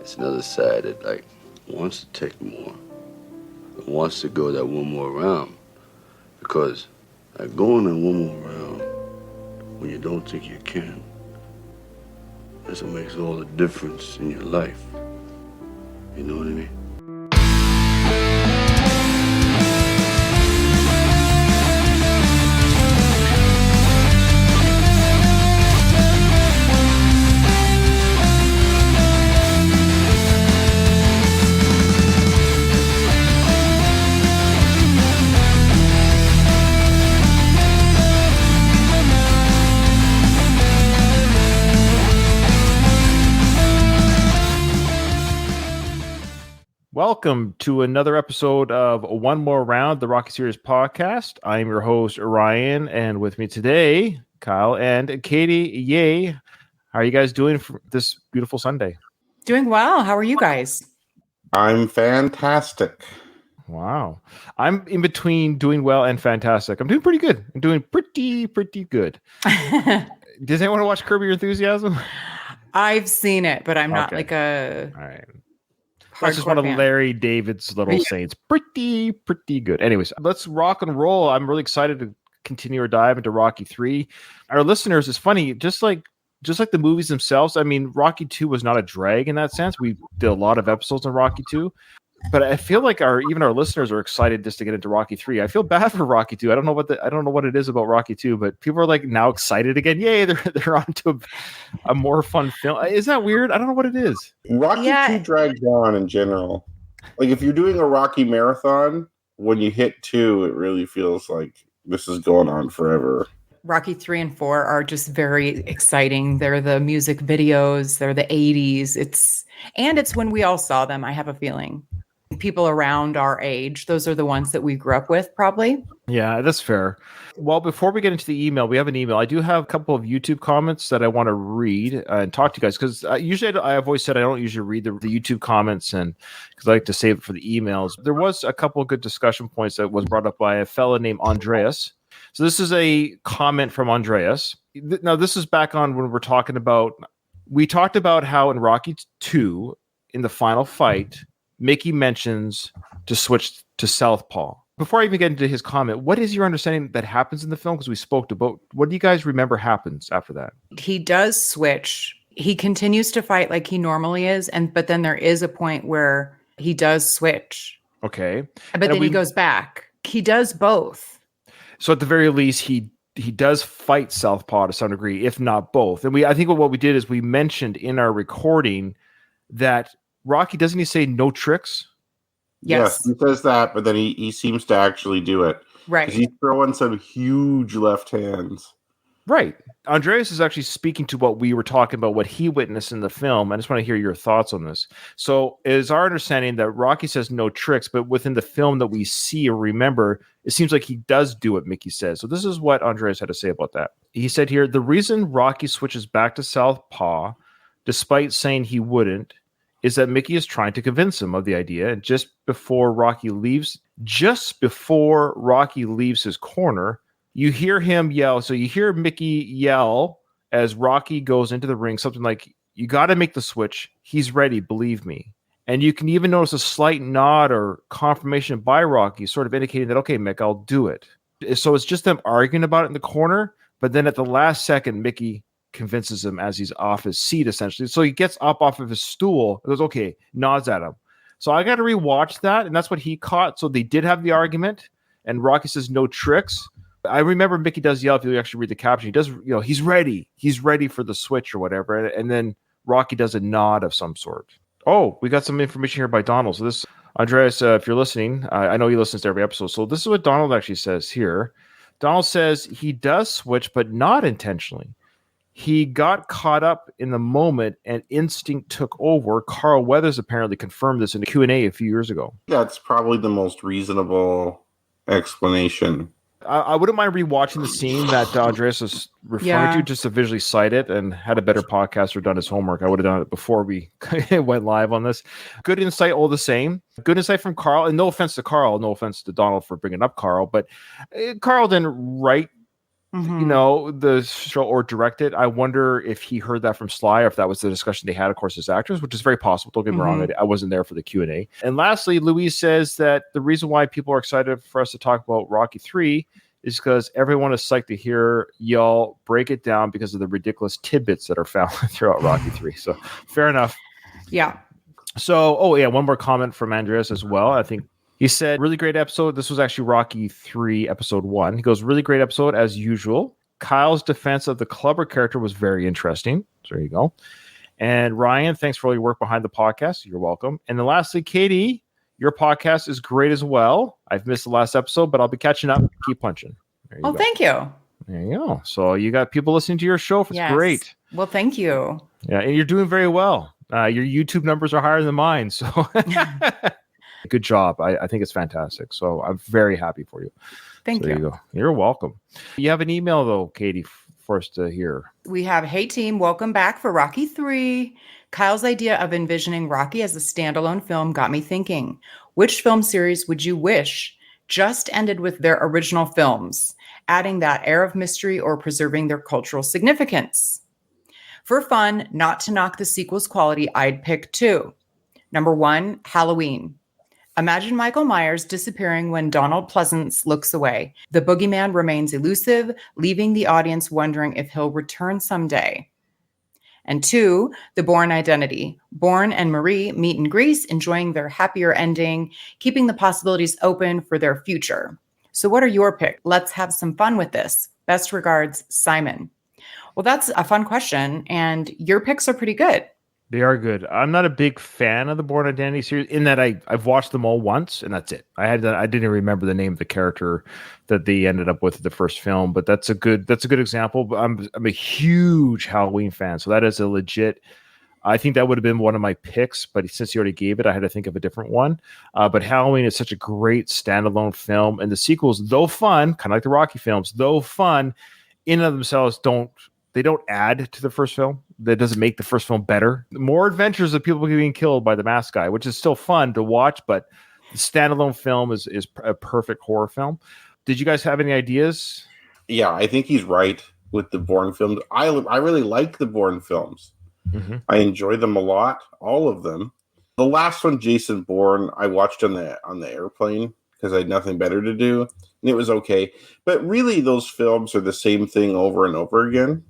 It's another side that like wants to take more, but wants to go that one more round. Because like going that one more round when you don't think you can, that's what makes all the difference in your life. You know what I mean? Welcome to another episode of One More Round, the Rocky Series podcast. I'm your host, Ryan, and with me today, Kyle and Katie. Yay. How are you guys doing for this beautiful Sunday? Doing well. How are you guys? I'm fantastic. Wow. I'm in between doing well and fantastic. I'm doing pretty good. I'm doing pretty good. Does anyone want to watch Curb Your Enthusiasm? I've seen it, but I'm not Okay. like a... All right. That's just one of fan. Larry David's little sayings. Pretty good. Anyways, let's rock and roll. I'm really excited to continue our dive into Rocky 3. Our listeners, it's funny, just like the movies themselves. I mean, Rocky 2 was not a drag in that sense. We did a lot of episodes on Rocky 2. But I feel like even our listeners are excited just to get into Rocky 3. I feel bad for Rocky 2. I don't know what it is about Rocky 2, but people are like now excited again. Yay, they're on to a more fun film. Is that weird? I don't know what it is. Rocky 2 drags on in general. Like if you're doing a Rocky marathon, when you hit 2, it really feels like this is going on forever. Rocky 3 and 4 are just very exciting. They're the music videos. They're the 80s. It's when we all saw them, I have a feeling. People around our age, those are the ones that we grew up with, probably. Yeah, that's fair. Well, before we get into the email, we have an email. I do have a couple of YouTube comments that I want to read and talk to you guys, because usually I've always said I don't usually read the YouTube comments, and because I like to save it for the emails. There was a couple of good discussion points that was brought up by a fella named Andreas. So this is a comment from Andreas. Now, this is back on when we talked about how in Rocky 2, in the final fight, Mickey mentions to switch to Southpaw. Before I even get into his comment, what is your understanding that happens in the film? Because we spoke about, what do you guys remember happens after that? He does switch. He continues to fight like he normally is, but then there is a point where he does switch. Okay. But then he goes back. He does both. So at the very least, he does fight Southpaw to some degree, if not both. And I think what we did is we mentioned in our recording that Rocky, doesn't he say no tricks? Yes, he says that, but then he seems to actually do it. Right. He's throwing some huge left hands. Right. Andreas is actually speaking to what we were talking about, what he witnessed in the film. I just want to hear your thoughts on this. So it is our understanding that Rocky says no tricks, but within the film that we see or remember, it seems like he does do what Mickey says. So this is what Andreas had to say about that. He said here, the reason Rocky switches back to Southpaw, despite saying he wouldn't, is that Mickey is trying to convince him of the idea. And just before Rocky leaves his corner, you hear him yell. So you hear Mickey yell as Rocky goes into the ring, something like, you got to make the switch. He's ready, believe me. And you can even notice a slight nod or confirmation by Rocky, sort of indicating that, okay, Mick, I'll do it. So it's just them arguing about it in the corner. But then at the last second, Mickey convinces him as he's off his seat, essentially. So he gets up off of his stool, goes, okay, nods at him. So I got to rewatch that, and that's what he caught. So they did have the argument, and Rocky says no tricks. I remember Mickey does yell, if you actually read the caption, he does, he's ready for the switch or whatever. And then Rocky does a nod of some sort. Oh, we got some information here by Donald. So this, Andreas, if you're listening, I know he listens to every episode. So this is what Donald actually says here. Donald says he does switch, but not intentionally. He got caught up in the moment and instinct took over. Carl Weathers apparently confirmed this in a Q&A a few years ago. That's probably the most reasonable explanation. I wouldn't mind rewatching the scene that Andreas is referring to just to visually cite it, and had a better podcaster done his homework. I would have done it before we went live on this. Good insight all the same. Good insight from Carl. And no offense to Carl, no offense to Donald for bringing up Carl, but Carl didn't write Mhm. you know, the show or direct it. I wonder if he heard that from Sly, or if that was the discussion they had, of course, as actors, which is very possible. Don't get me wrong. I wasn't there for the Q&A. And lastly, Louise says that the reason why people are excited for us to talk about Rocky 3 is because everyone is psyched to hear y'all break it down because of the ridiculous tidbits that are found throughout Rocky 3. So fair enough. Yeah. So, one more comment from Andreas as well. I think he said, really great episode. This was actually Rocky 3, episode 1. He goes, really great episode as usual. Kyle's defense of the Clubber character was very interesting. So there you go. And Ryan, thanks for all your work behind the podcast. You're welcome. And then lastly, Katie, your podcast is great as well. I've missed the last episode, but I'll be catching up. Keep punching. There you go. Thank you. There you go. So you got people listening to your show. It's great. Well, thank you. Yeah, and you're doing very well. Your YouTube numbers are higher than mine. So good job. I think it's fantastic. So I'm very happy for you. Thank you. There you go. You're welcome. You have an email, though, Katie, for us to hear. We have, hey team, welcome back for Rocky 3. Kyle's idea of envisioning Rocky as a standalone film got me thinking, which film series would you wish just ended with their original films, adding that air of mystery or preserving their cultural significance? For fun, not to knock the sequel's quality, I'd pick 2. Number 1, Halloween. Imagine Michael Myers disappearing when Donald Pleasance looks away. The boogeyman remains elusive, leaving the audience wondering if he'll return someday. And 2, The Bourne Identity. Bourne and Marie meet in Greece, enjoying their happier ending, keeping the possibilities open for their future. So what are your picks? Let's have some fun with this. Best regards, Simon. Well, that's a fun question, and your picks are pretty good. They are good. I'm not a big fan of the Bourne Identity series in that I've watched them all once and that's it. I didn't remember the name of the character that they ended up with in the first film, but that's a good example. But I'm a huge Halloween fan, so that is a legit. I think that would have been one of my picks, but since you already gave it, I had to think of a different one. But Halloween is such a great standalone film, and the sequels, though fun, kind of like the Rocky films, though fun, in and of themselves don't add to the first film. That doesn't make the first film better. More adventures of people being killed by the masked guy, which is still fun to watch, but the standalone film is a perfect horror film. Did you guys have any ideas? Yeah, I think he's right with the Bourne films. I really like the Bourne films. Mm-hmm. I enjoy them a lot, all of them. The last one, Jason Bourne, I watched on the airplane because I had nothing better to do, and it was okay. But really, those films are the same thing over and over again.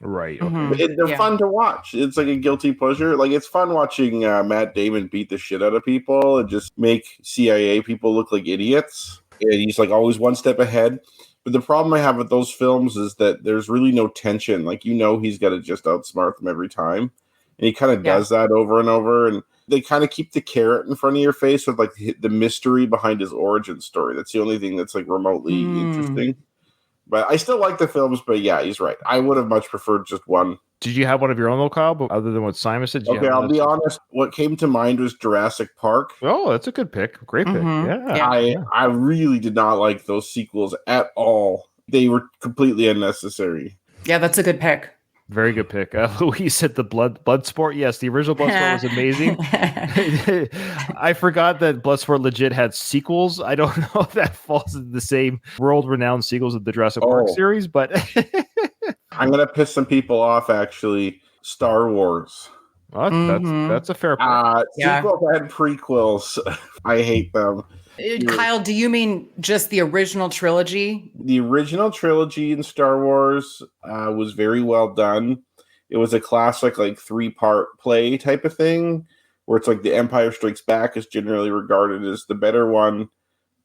Right. Okay. Mm-hmm. They're fun to watch. It's like a guilty pleasure. Like, it's fun watching Matt Damon beat the shit out of people and just make CIA people look like idiots. And he's like always one step ahead. But the problem I have with those films is that there's really no tension. Like, he's got to just outsmart them every time. And he kind of does that over and over. And they kind of keep the carrot in front of your face with like the mystery behind his origin story. That's the only thing that's like remotely interesting. But I still like the films, but yeah, he's right. I would have much preferred just one. Did you have one of your own, though, Kyle? But other than what Simon said? Okay, I'll be honest. What came to mind was Jurassic Park. Oh, that's a good pick. Great pick. Yeah. I really did not like those sequels at all. They were completely unnecessary. Yeah, that's a good pick. Very good pick. Louise said the Bloodsport. Yes, the original Bloodsport was amazing. I forgot that Bloodsport legit had sequels. I don't know if that falls into the same world-renowned sequels of the Jurassic Park series, but I'm going to piss some people off, actually. Star Wars. That's a fair point. Sequels and prequels. I hate them. Kyle, do you mean just the original trilogy? The original trilogy in Star Wars was very well done. It was a classic, like 3-part play type of thing, where it's like The Empire Strikes Back is generally regarded as the better one,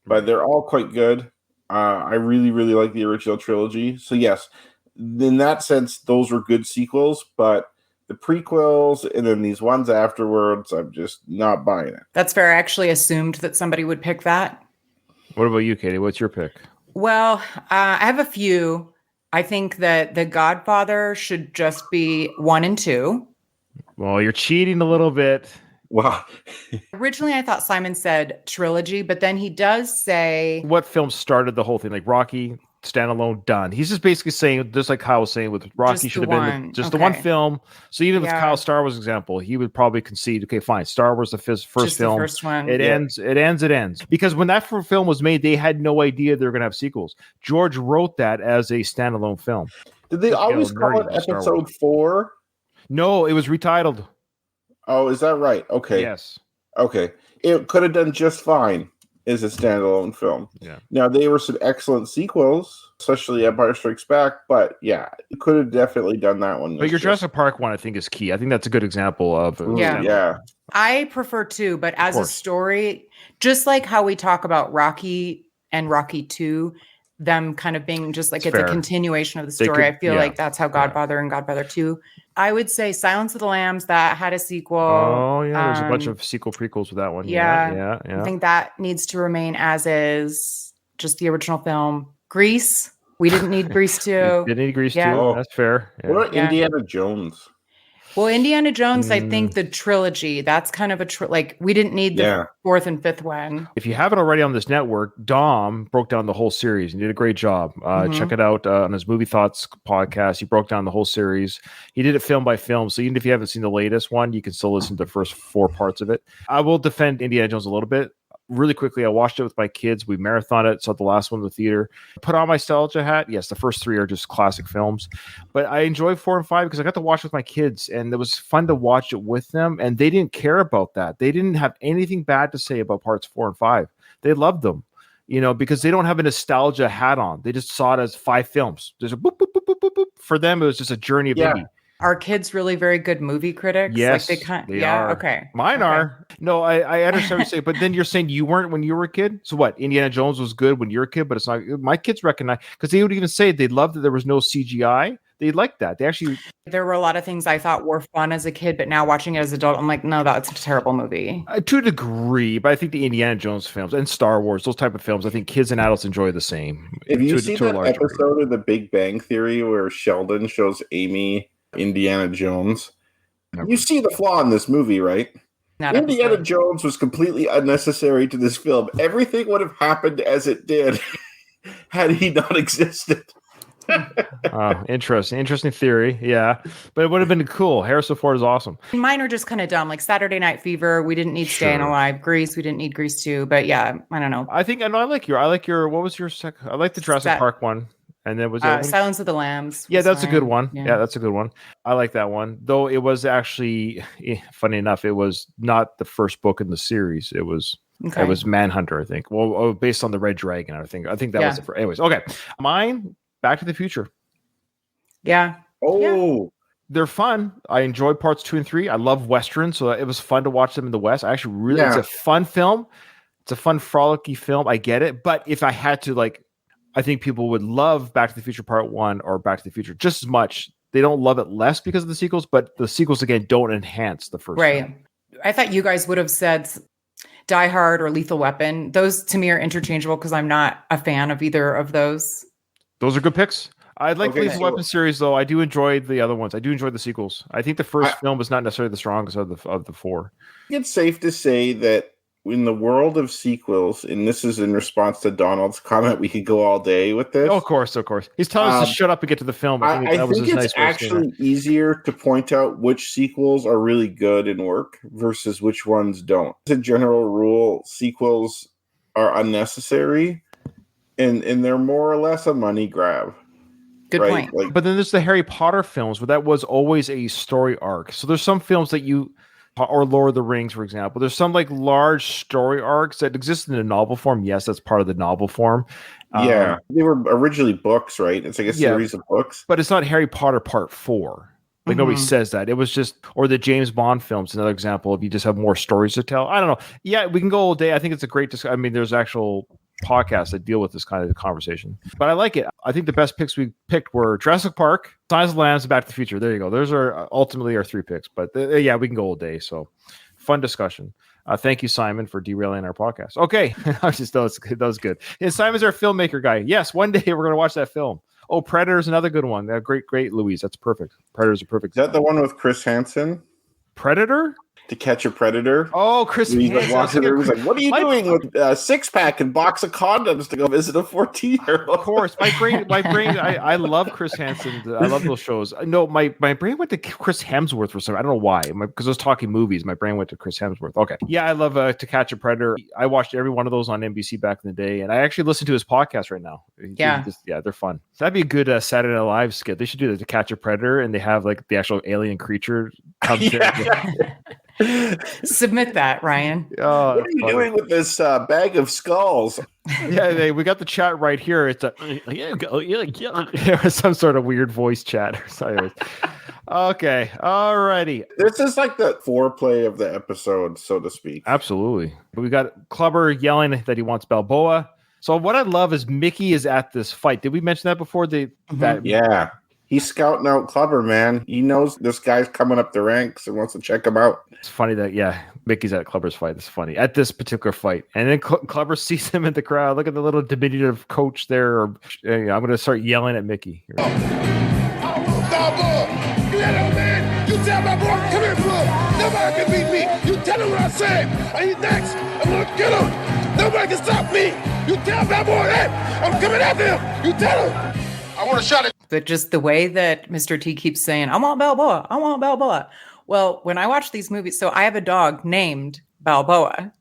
but they're all quite good. I really, really like the original trilogy. So yes, in that sense, those were good sequels, but the prequels and then these ones afterwards, I'm just not buying it. That's fair. I actually assumed that somebody would pick that. What about you, Katie? What's your pick? Well, I have a few. I think that The Godfather should just be 1 and 2. Well, you're cheating a little bit. Wow. Originally, I thought Simon said trilogy, but then he does say... What film started the whole thing? Like Rocky? standalone, done. He's just basically saying, just like Kyle was saying with Rocky, Just should the have been one. just the one Okay. film. So even with Yeah. Kyle's Star Wars example, he would probably concede, okay, fine, Star Wars, the first Just the film. first one. It ends. Because when that film was made, they had no idea they were going to have sequels. George wrote that as a standalone film. Did they Just, always call nerdy it about Star Wars. Episode 4? No, it was retitled. Oh, is that right? Okay. Yes. Okay. It could have done just fine as a standalone film. Yeah. Now, they were some excellent sequels, especially Empire Strikes Back, but yeah, it could have definitely done that one. But your Jurassic Park one, I think, is key. I think that's a good example of Yeah. Yeah. I prefer 2, but as a course. story, just like how we talk about Rocky and Rocky 2, them kind of being just like It's it's fair. a continuation of the They story. could- I feel yeah. like that's how Godfather and Godfather 2. I would say Silence of the Lambs, that had a sequel. Oh yeah, there's a bunch Um, of sequel prequels with that one. yeah. Yeah. I think that needs to remain as is, just the original film. Grease, we didn't need Grease 2. Didn't need Grease Yeah. too. Oh. That's fair. Yeah. What about Yeah. Indiana Jones? Well, Indiana Jones, I think the trilogy, that's kind of a like we didn't need the Yeah. 4th and 5th one. If you haven't already on this network, Dom broke down the whole series and did a great job. Mhm. Check it out on his Movie Thoughts podcast. He broke down the whole series. He did it film by film. So even if you haven't seen the latest one, you can still listen to the first 4 parts of it. I will defend Indiana Jones a little bit. Really quickly, I watched it with my kids. We marathoned it, saw the last one in the theater. Put on my nostalgia hat. Yes, the first 3 are just classic films, but I enjoyed 4 and 5 because I got to watch with my kids, and it was fun to watch it with them. And they didn't care about that. They didn't have anything bad to say about parts 4 and 5. They loved them, because they don't have a nostalgia hat on. They just saw it as 5 films. There's a boop, boop, boop, boop, boop, boop. For them, it was just a journey of Yeah. indie. Are kids really very good movie critics? Yes, like they are. Okay. Mine Okay. are. No, I understand what you say, but then you're saying you weren't when you were a kid. So what? Indiana Jones was good when you're a kid, but it's not. My kids recognize because they would even say they loved that there was no CGI. They liked that. They actually. There were a lot of things I thought were fun as a kid, but now watching it as an adult, I'm like, no, that's a terrible movie. To a degree, but I think the Indiana Jones films and Star Wars, those type of films, I think kids and adults enjoy the same. Have you to seen a that large degree. episode of The Big Bang Theory where Sheldon shows Amy Indiana Jones? Never. You see the flaw in this movie, right? That Indiana episode. Jones was completely unnecessary to this film. Everything would have happened as it did had he not existed. Oh, interesting theory. Yeah, but it would have been cool. Harrison Ford is awesome. Mine are just kind of dumb, like Saturday Night Fever. We didn't need Staying Sure. Alive. Grease, we didn't need Grease 2. But yeah, I don't know. I think, and I like your. What was your second? I like the Jurassic Park one, and then was that Silence of the Lambs. Yeah, was that's a good fine. one. Yeah, that's a good one. I like that one. Though it was actually, funny enough, it was not the first book in the series. It was Okay. it was Manhunter, I think. Well, based on the Red Dragon, I think that was it for. Anyways, okay. Mine, Back to the Future. Yeah. Oh, They're fun. I enjoyed parts 2 and 3. I love westerns, so it was fun to watch them in the West. I actually really, it's a fun film. It's a fun, frolicky film. I get it. But if I had to, I think people would love Back to the Future Part 1 or Back to the Future just as much. They don't love it less because of the sequels, but the sequels, again, don't enhance the first Right. film. I thought you guys would have said Die Hard or Lethal Weapon. Those to me are interchangeable because I'm not a fan of either of those. Those are good picks. I like the Okay, Lethal Weapon series, though. I do enjoy the other ones. I do enjoy the sequels. I think the first film was not necessarily the strongest of the four. it's safe to say that in the world of sequels, and this is in response to Donald's comment, we could go all day with this. Oh, of course. He's telling us to shut up and get to the film. I think it's actually easier to point out which sequels are really good and work versus which ones don't. As a general rule, sequels are unnecessary, and they're more or less a money grab. Good right? point. But then there's the Harry Potter films where that was always a story arc. So there's some films that or Lord of the Rings, for example. There's some large story arcs that exist in a novel form. Yes, that's part of the novel form. Yeah, they were originally books, right? It's like a series of books. But it's not Harry Potter Part 4. Nobody says that. It was just, or the James Bond films, another example of you just have more stories to tell. I don't know. Yeah, we can go all day. I think it's a great discussion. I mean, there's actual podcasts that deal with this kind of conversation. But I like it. I think the best picks we picked were Jurassic Park, Silence of the Lambs, and Back to the Future. There you go. Those are ultimately our 3 picks. But yeah, we can go all day. So fun discussion. Thank you, Simon, for derailing our podcast. Okay. That was good. And Simon's our filmmaker guy. Yes, one day we're going to watch that film. Oh, Predator's another good one. Great, Louise. That's perfect. Predator's a perfect. Is that the one with Chris Hansen? Predator? To Catch a Predator. Oh, Chris He's like Hansen. walking through. He's like, "What are you My- doing with a 6-pack and box of condoms to go visit a 14-year-old?" Of course, my brain. I love Chris Hansen. I love those shows. No, my brain went to Chris Hemsworth for some. I don't know why. Because I was talking movies. My brain went to Chris Hemsworth. Okay, yeah, I love To Catch a Predator. I watched every one of those on NBC back in the day, and I actually listen to his podcast right now. Yeah. They're fun. That'd be a good Saturday Night Live skit. They should do that, To Catch a Predator, and they have like the actual alien creature comes there. Submit that, Ryan. Oh, What are you doing with this bag of skulls? Yeah, we got the chat right here. It's some sort of weird voice chat. Anyways. Okay, alrighty. This is like the foreplay of the episode, so to speak. Absolutely. We got Clubber yelling that he wants Balboa. So what I love is Mickey is at this fight. Did we mention that before? Yeah. He's scouting out Clubber, man. He knows this guy's coming up the ranks and wants to check him out. It's funny that, Mickey's at Clubber's fight. It's funny. At this particular fight. And then Clubber sees him in the crowd. Look at the little diminutive coach there. I'm going to start yelling at Mickey. Balboa, you that old man? You tell my boy, come here, bro. Nobody can beat me. You tell him what I said. He's next. I'm going to get him. Nobody can stop me. You tell my boy that. I'm coming after him. You tell him. I want a shot at. But just the way that Mr. T keeps saying, I want Balboa. I want Balboa. Well, when I watch these movies, so I have a dog named Balboa.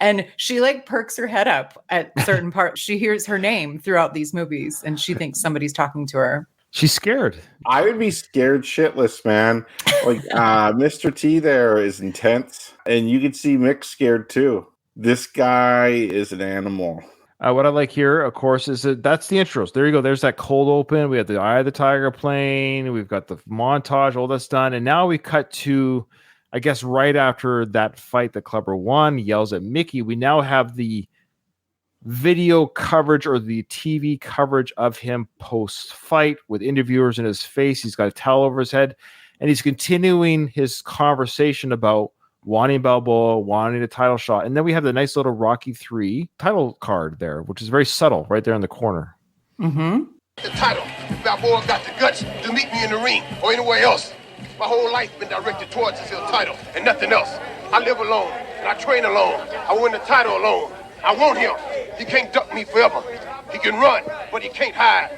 And she like perks her head up at certain parts. She hears her name throughout these movies and she thinks somebody's talking to her. She's scared. I would be scared shitless, man. Like Mr. T there is intense. And you can see Mick scared too. This guy is an animal. What I like here, of course, is that's the intros. There you go. There's that cold open. We have the Eye of the Tiger playing. We've got the montage, all that's done. And now we cut to, I guess, right after that fight that Clubber won, yells at Mickey. We now have the video coverage or the TV coverage of him post-fight with interviewers in his face. He's got a towel over his head. And he's continuing his conversation about wanting Balboa, wanting a title shot. And then we have the nice little Rocky 3 title card there, which is very subtle right there in the corner. Mm-hmm. The title. Balboa got the guts to meet me in the ring or anywhere else. My whole life been directed towards this here title and nothing else. I live alone and I train alone. I win the title alone. I want him. He can't duck me forever. He can run, but he can't hide.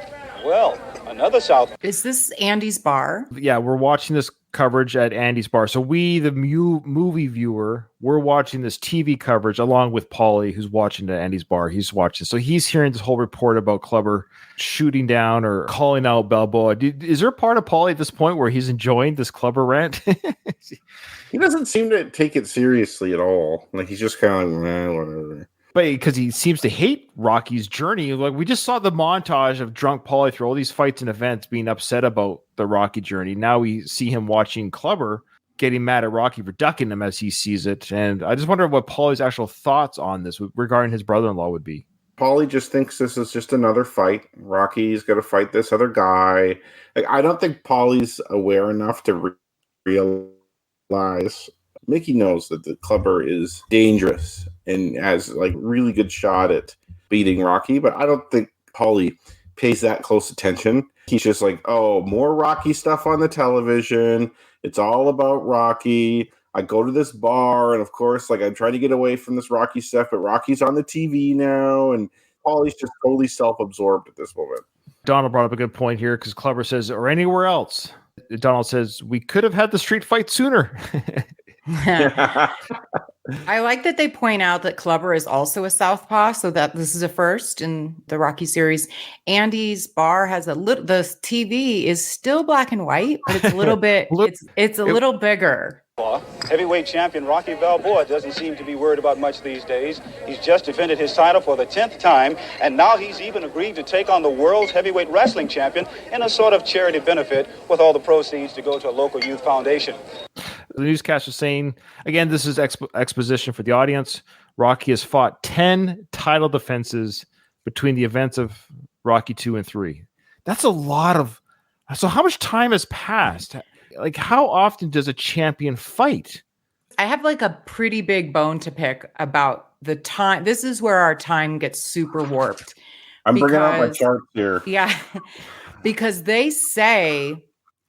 Well, another South. Is this Andy's bar? Yeah, we're watching this coverage at Andy's bar. So we, the movie viewer, we're watching this TV coverage along with Paulie, who's watching at Andy's bar. He's watching. So he's hearing this whole report about Clubber shooting down or calling out Balboa. Is there a part of Paulie at this point where he's enjoying this Clubber rant? He doesn't seem to take it seriously at all. Like he's just kind of like, whatever. But because he seems to hate Rocky's journey. Like we just saw the montage of drunk Paulie through all these fights and events being upset about the Rocky journey. Now we see him watching Clubber getting mad at Rocky for ducking him as he sees it. And I just wonder what Paulie's actual thoughts on this regarding his brother-in-law would be. Paulie just thinks this is just another fight. Rocky's going to fight this other guy. Like, I don't think Paulie's aware enough to realize. Mickey knows that the Clubber is dangerous and has like really good shot at beating Rocky, but I don't think Paulie pays that close attention. He's just like, oh, more Rocky stuff on the television. It's all about Rocky. I go to this bar, and of course, like I try to get away from this Rocky stuff, but Rocky's on the TV now, and Paulie's just totally self-absorbed at this moment. Donald brought up a good point here because Clubber says, or anywhere else. Donald says, we could have had the street fight sooner. I like that they point out that Clubber is also a southpaw, so that this is a first in the Rocky series. Andy's bar has a little. The TV is still black and white, but it's a little bit. It's a little bigger. Heavyweight champion Rocky Balboa doesn't seem to be worried about much these days. He's just defended his title for the 10th time, and now he's even agreed to take on the world's heavyweight wrestling champion in a sort of charity benefit, with all the proceeds to go to a local youth foundation. The newscaster is saying, again, this is exposition for the audience. Rocky has fought 10 title defenses between the events of Rocky 2 and 3. That's a lot of... So how much time has passed? Like, how often does a champion fight? I have like a pretty big bone to pick about the time. This is where our time gets super warped. I'm bringing out my charts here. Yeah, because they say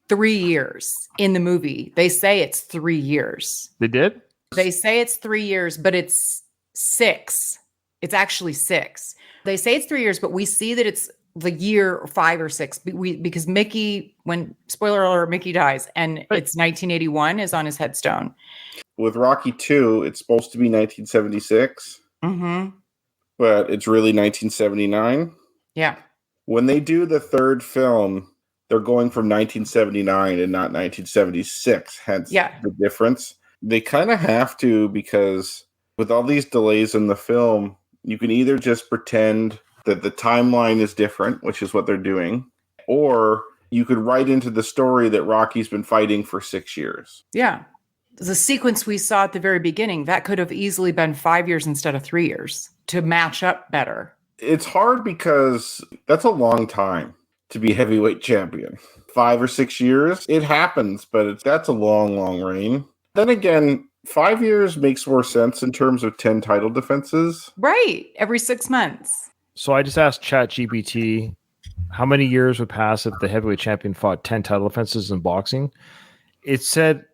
3 years in the movie. They say it's 3 years. They did? They say it's 3 years, but it's 6. It's actually 6. They say it's 3 years, but we see that it's the year 5 or 6 because Mickey, spoiler alert, Mickey dies, and it's 1981 is on his headstone. With Rocky 2, it's supposed to be 1976, but it's really 1979. Yeah. When they do the third film, they're going from 1979 and not 1976, hence the difference. They kind of have to, because with all these delays in the film, you can either just pretend that the timeline is different, which is what they're doing, or you could write into the story that Rocky's been fighting for 6 years. Yeah. The sequence we saw at the very beginning, that could have easily been 5 years instead of 3 years to match up better. It's hard because that's a long time to be heavyweight champion. 5 or 6 years, it happens, but that's a long, long reign. Then again, 5 years makes more sense in terms of 10 title defenses. Right. Every 6 months. So I just asked ChatGPT how many years would pass if the heavyweight champion fought 10 title defenses in boxing. It said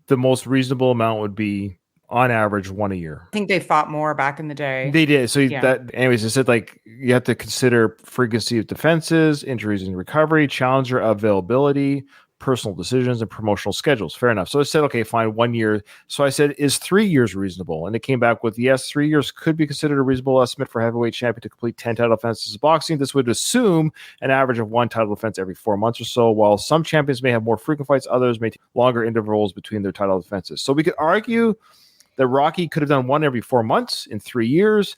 the most reasonable amount would be, on average, 1 a year. I think they fought more back in the day. They did. So anyways, it said like you have to consider frequency of defenses, injuries and recovery, challenger availability, personal decisions, and promotional schedules. Fair enough. So it said, okay, fine, 1 year. So I said, is 3 years reasonable? And it came back with, yes, 3 years could be considered a reasonable estimate for heavyweight champion to complete 10 title defenses in boxing. This would assume an average of 1 title defense every 4 months or so. While some champions may have more frequent fights, others may take longer intervals between their title defenses. So we could argue that Rocky could have done 1 every 4 months in 3 years,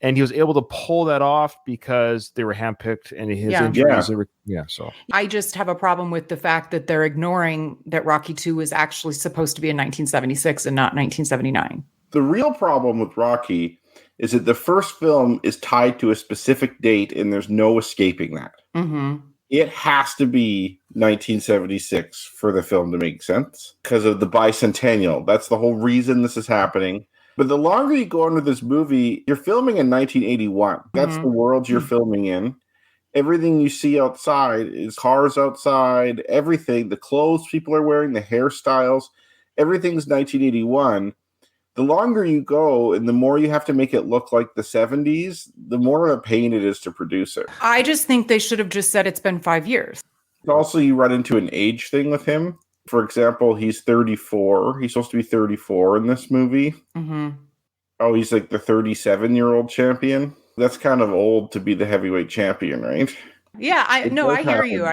and he was able to pull that off because they were handpicked and his injuries. So I just have a problem with the fact that they're ignoring that Rocky 2 was actually supposed to be in 1976 and not 1979. The real problem with Rocky is that the first film is tied to a specific date, and there's no escaping that. It has to be 1976 for the film to make sense because of the bicentennial. That's the whole reason this is happening. But the longer you go into this movie, you're filming in 1981. That's the world you're filming in. Everything you see outside is cars outside, everything, the clothes people are wearing, the hairstyles, everything's 1981. The longer you go and the more you have to make it look like the 70s, the more of a pain it is to produce it. I just think they should have just said it's been 5 years. Also, you run into an age thing with him. For example, he's 34. He's supposed to be 34 in this movie. Oh, he's like the 37-year-old champion. That's kind of old to be the heavyweight champion, right? Yeah, I hear you.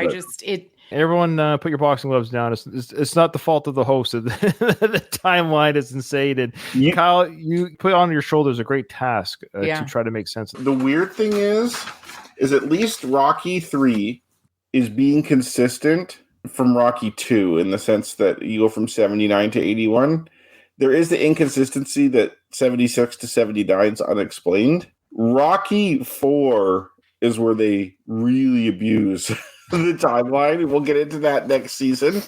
Everyone, put your boxing gloves down. It's not the fault of the host. The timeline is insane. And Kyle, you put on your shoulders a great task to try to make sense of it. The weird thing is at least Rocky 3 is being consistent from Rocky 2 in the sense that you go from 79 to 81. There is the inconsistency that 76 to 79 is unexplained. Rocky 4 is where they really abuse the timeline. We'll get into that next season.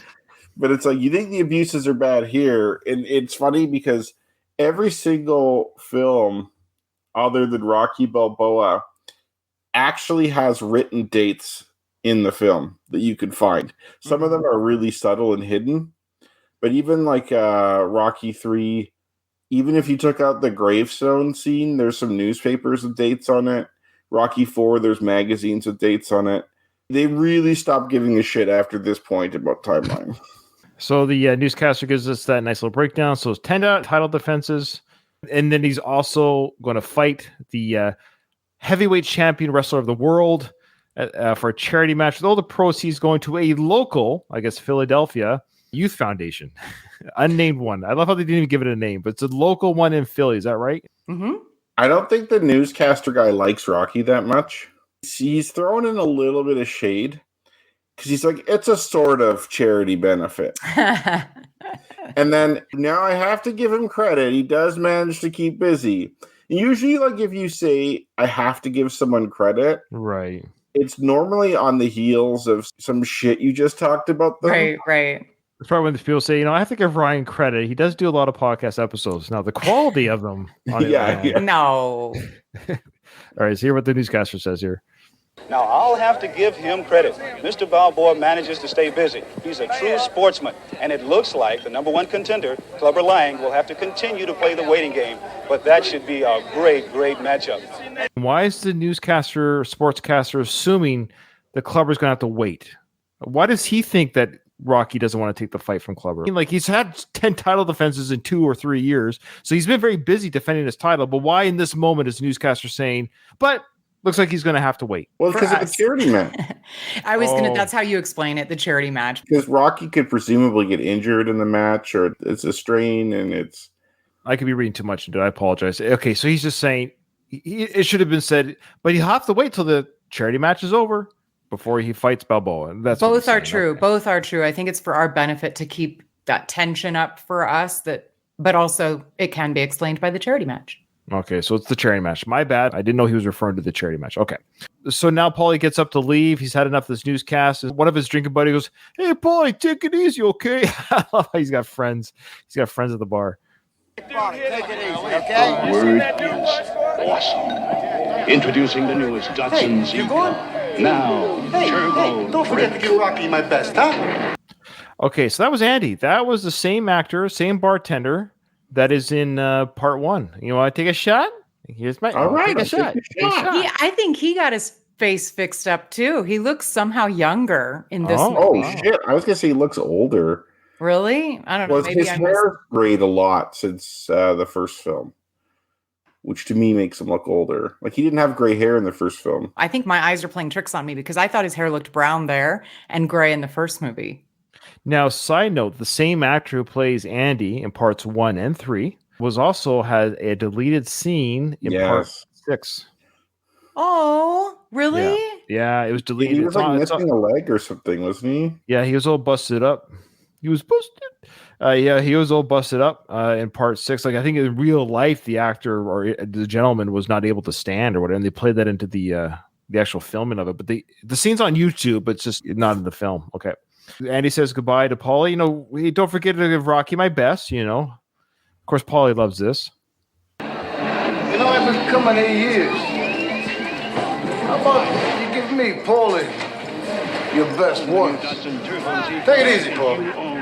But it's like, you think the abuses are bad here. And it's funny because every single film other than Rocky Balboa actually has written dates in the film that you can find. Some of them are really subtle and hidden, but even like Rocky 3, even if you took out the gravestone scene, there's some newspapers with dates on it. Rocky 4, there's magazines with dates on it. They really stopped giving a shit after this point about timeline. So the newscaster gives us that nice little breakdown. So it's 10 title defenses, and then he's also going to fight the heavyweight champion wrestler of the world for a charity match with all the proceeds going to a local, I guess, Philadelphia youth foundation, unnamed one. I love how they didn't even give it a name, but it's a local one in Philly. Is that right? I don't think the newscaster guy likes Rocky that much. He's throwing in a little bit of shade because he's like, it's a sort of charity benefit. And then now I have to give him credit. He does manage to keep busy. Usually, like if you say I have to give someone credit, right? It's normally on the heels of some shit you just talked about them. Right. It's probably when people say, I have to give Ryan credit. He does do a lot of podcast episodes. Now, the quality of them. No. All right, let's hear what the newscaster says here. Now, I'll have to give him credit. Mr. Balboa manages to stay busy. He's a true sportsman, and it looks like the number one contender, Clubber Lang, will have to continue to play the waiting game, but that should be a great matchup. Why is the sportscaster assuming the Clubber's going to have to wait? Why does he think that Rocky doesn't want to take the fight from Clubber? I mean, like, he's had 10 title defenses in 2 or 3 years, so he's been very busy defending his title, but why in this moment is the newscaster saying, but looks like he's going to have to wait? Well, because of the charity match. That's how you explain it, the charity match. Because Rocky could presumably get injured in the match, or it's a strain, and it's... I could be reading too much into it. I apologize. Okay, so he's just saying, it should have been said, but he'll have to wait till the charity match is over before he fights Balboa. And that's both are true. Okay. Both are true. I think it's for our benefit to keep that tension up for us, but also it can be explained by the charity match. Okay, so it's the charity match. My bad. I didn't know he was referring to the charity match. Okay. So now Paulie gets up to leave. He's had enough of this newscast. One of his drinking buddies goes, "Hey, Paulie, take it easy, okay?" I love how he's got friends. He's got friends at the bar. Paulie, take it easy, okay? Word is awesome. Introducing the newest Datsun Z. Now, Turbo. Don't forget to give Rocky my best, huh? Okay, so that was Andy. That was the same actor, same bartender that is in part 1. You want to take a shot? Here's my. All right, take a shot. I think he got his face fixed up too. He looks somehow younger in this movie. Oh shit! I was gonna say he looks older. Really? I don't know. Maybe his hair grayed a lot since the first film, which to me makes him look older. Like, he didn't have gray hair in the first film. I think my eyes are playing tricks on me because I thought his hair looked brown there and gray in the first movie. Now, side note, the same actor who plays Andy in parts 1 and 3 had a deleted scene in part 6. Oh, really? Yeah, it was deleted. He was missing a leg or something, wasn't he? Yeah, he was all busted up. He was busted. He was all busted up in part 6. Like, I think in real life, the actor or the gentleman was not able to stand or whatever, and they played that into the actual filming of it. But the scene's on YouTube, but it's just not in the film. Okay. Andy says goodbye to Paulie. Don't forget to give Rocky my best, Of course, Paulie loves this. I've been coming 8 years. How about you give me, Paulie, your best one? Take it easy, Paulie.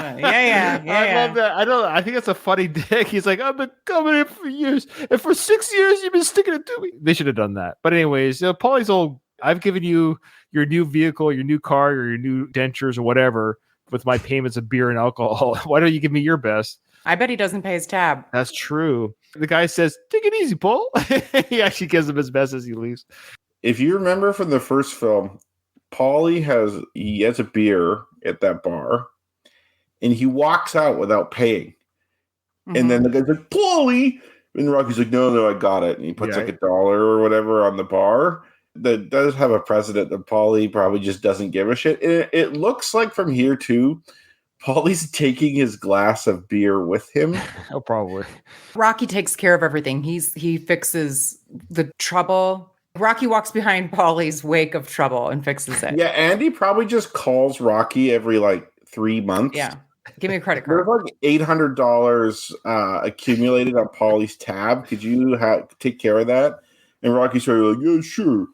Yeah. I love that. I think it's a funny dick. He's like, I've been coming in for years, and for 6 years you've been sticking it to me. They should have done that. But anyways, Paulie's old. I've given you your new vehicle, your new car, or your new dentures or whatever with my payments of beer and alcohol. Why don't you give me your best? I bet he doesn't pay his tab. That's true. The guy says, take it easy, Paul. He actually gives him his best as he leaves. If you remember from the first film, Paulie has a beer at that bar and he walks out without paying. Mm-hmm. And then the guy's like, Paulie! And Rocky's like, no, I got it. And he puts like $1 or whatever on the bar. That does have a precedent that Paulie probably just doesn't give a shit. It looks like from here too, Paulie's taking his glass of beer with him. Oh, probably. Rocky takes care of everything. He fixes the trouble. Rocky walks behind Paulie's wake of trouble and fixes it. Yeah, Andy probably just calls Rocky every 3 months. Yeah. Give me a credit card. There's $800 accumulated on Paulie's tab. Could you take care of that? And Rocky's sort of like, yeah, sure.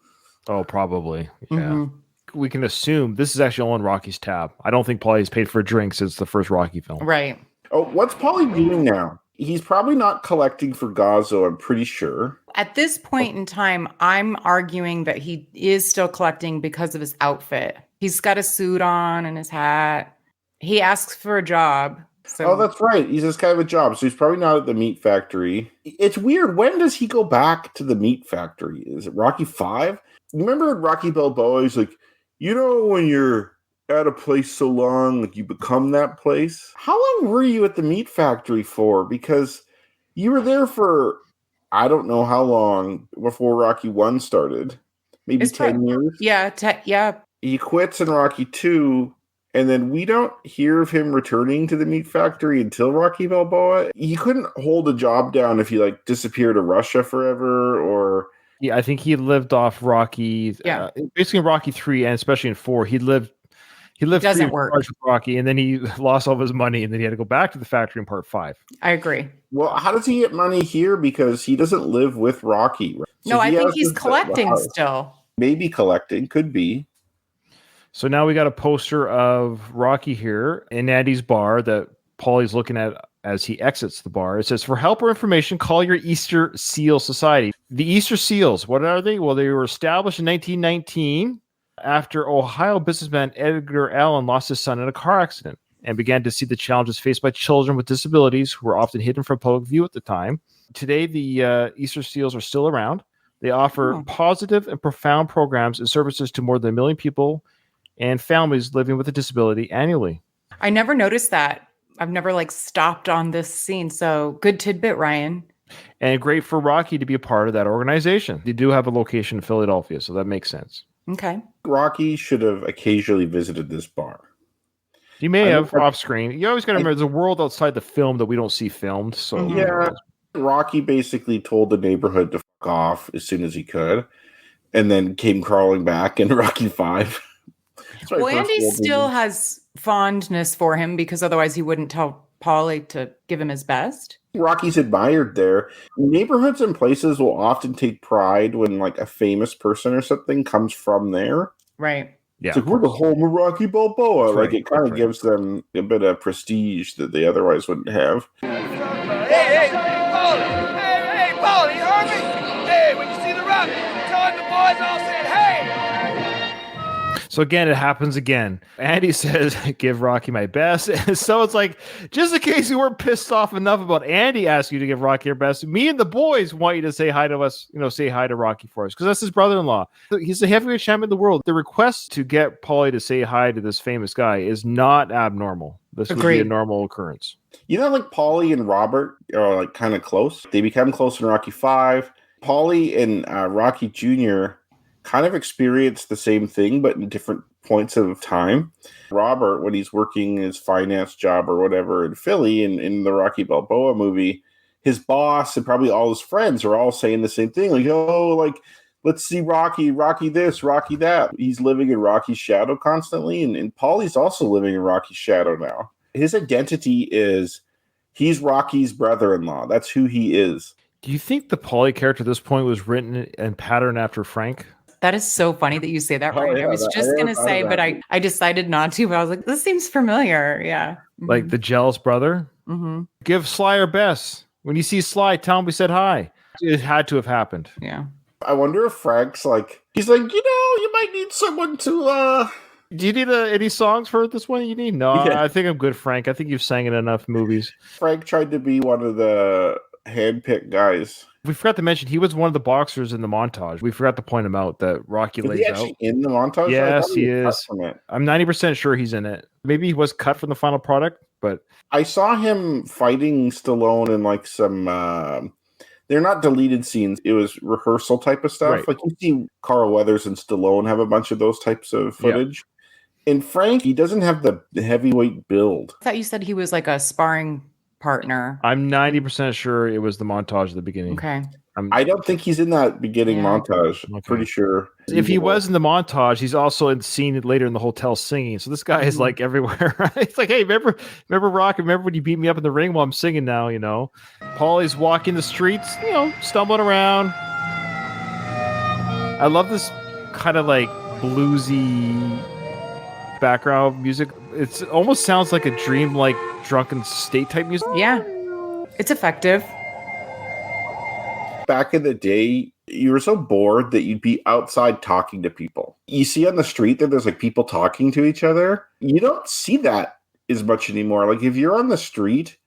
Oh, probably. Yeah. Mm-hmm. We can assume this is actually all on Rocky's tab. I don't think Paulie's paid for a drink since the first Rocky film. Right. Oh, what's Paulie doing now? He's probably not collecting for Gazzo, I'm pretty sure. At this point in time, I'm arguing that he is still collecting because of his outfit. He's got a suit on and his hat. He asks for a job. So. Oh, that's right. He's just kind of a job. So he's probably not at the meat factory. It's weird. When does he go back to the meat factory? Is it Rocky 5? You remember in Rocky Balboa, he's like, when you're at a place so long, you become that place? How long were you at the meat factory for? Because you were there for, I don't know how long before Rocky 1 started. Maybe 10 years? Yeah, yeah. He quits in Rocky 2. And then we don't hear of him returning to the meat factory until Rocky Balboa. He couldn't hold a job down if he disappeared to Russia forever, or yeah, I think he lived off Rocky. Yeah, basically in Rocky 3 and especially in 4, he lived. Doesn't work with Rocky, and then he lost all of his money, and then he had to go back to the factory in part 5. I agree. Well, how does he get money here? Because he doesn't live with Rocky. So No, I he think has he's the collecting house. still. Maybe collecting, could be. So now we got a poster of Rocky here in Andy's bar that Paulie's looking at as he exits the bar. It says, for help or information, call your Easter Seal Society. The Easter Seals, what are they? Well, they were established in 1919 after Ohio businessman Edgar Allen lost his son in a car accident and began to see the challenges faced by children with disabilities who were often hidden from public view at the time. Today, the Easter Seals are still around. They offer positive and profound programs and services to more than 1 million people and families living with a disability annually. I never noticed that. I've never stopped on this scene. So good tidbit, Ryan. And great for Rocky to be a part of that organization. They do have a location in Philadelphia, so that makes sense. Okay. Rocky should have occasionally visited this bar. He may have off screen. You always got to remember there's a world outside the film that we don't see filmed. So yeah, Rocky basically told the neighborhood to fuck off as soon as he could, and then came crawling back in Rocky 5. Well, Andy still has fondness for him because otherwise he wouldn't tell Paulie to give him his best. Rocky's admired there. Neighborhoods and places will often take pride when a famous person or something comes from there. Right. Yeah, it's like, we're the home of Rocky Balboa. Right, it kind of gives them a bit of prestige that they otherwise wouldn't have. Hey, Paulie! Hey, Paulie, you heard me? Hey, when you see the Rock, tell him the boys all said, hey! So again, it happens again. Andy says, give Rocky my best. So it's like, just in case you weren't pissed off enough about Andy asking you to give Rocky your best, me and the boys want you to say hi to us, say hi to Rocky for us, because that's his brother-in-law. He's the heavyweight champion of the world. The request to get Paulie to say hi to this famous guy is not abnormal. This would be a normal occurrence. Paulie and Robert are kind of close. They become close in Rocky 5. Paulie and Rocky Jr. kind of experience the same thing, but in different points of time. Robert, when he's working his finance job or whatever in Philly, in the Rocky Balboa movie, his boss and probably all his friends are all saying the same thing. Let's see Rocky this, Rocky that. He's living in Rocky's shadow constantly, and Paulie's also living in Rocky's shadow now. His identity is he's Rocky's brother-in-law. That's who he is. Do you think the Paulie character at this point was written and patterned after Frank? That is so funny that you say that, right? Yeah, I was just going to say, but I decided not to. But I was like, this seems familiar. Yeah. Mm-hmm. Like the jealous brother? Mm-hmm. Give Sly our best. When you see Sly, tell him we said hi. It had to have happened. Yeah. I wonder if Frank's he's you might need someone to... Do you need any songs for this one you need? No, Yeah. I think I'm good, Frank. I think you've sang in enough movies. Frank tried to be one of the handpicked guys. We forgot to mention he was one of the boxers in the montage. We forgot to point him out that Rocky lays he actually out. In the montage? Yes, he was is. cut from it. I'm 90% sure he's in it. Maybe he was cut from the final product, but I saw him fighting Stallone in some... they're not deleted scenes. It was rehearsal type of stuff. Right. You see Carl Weathers and Stallone have a bunch of those types of footage. Yeah. And Frank, he doesn't have the heavyweight build. I thought you said he was like a sparring partner. I'm 90% sure it was the montage at the beginning. Okay. I don't think he's in that beginning montage. I'm pretty sure. If he was in the montage, he's also in the scene later in the hotel singing. So this guy is everywhere. Right? It's like, hey, remember Rock? Remember when you beat me up in the ring while I'm singing now? Paulie's walking the streets, stumbling around. I love this kind of bluesy background music. It almost sounds like a dream-like drunken state type music. Yeah, it's effective. Back in the day, you were so bored that you'd be outside talking to people. You see on the street that there's people talking to each other. You don't see that as much anymore. If you're on the street,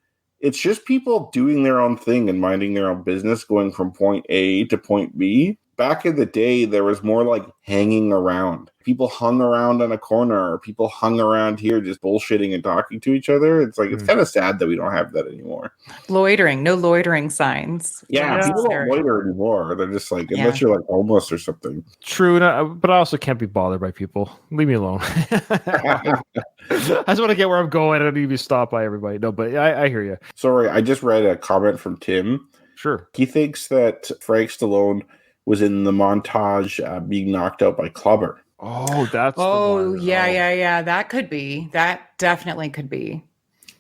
it's just people doing their own thing and minding their own business, going from point A to point B. Back in the day, there was more hanging around. People hung around on a corner, or people hung around here just bullshitting and talking to each other. It's it's kind of sad that we don't have that anymore. Loitering, no loitering signs. Yeah, people don't loiter anymore. They're just unless you're homeless or something. True, but I also can't be bothered by people. Leave me alone. I just want to get where I'm going. I don't need to be stopped by everybody. No, but I hear you. Sorry, I just read a comment from Tim. Sure. He thinks that Frank Stallone was in the montage being knocked out by Clubber. Oh, that's the one. Yeah. That could be. That definitely could be.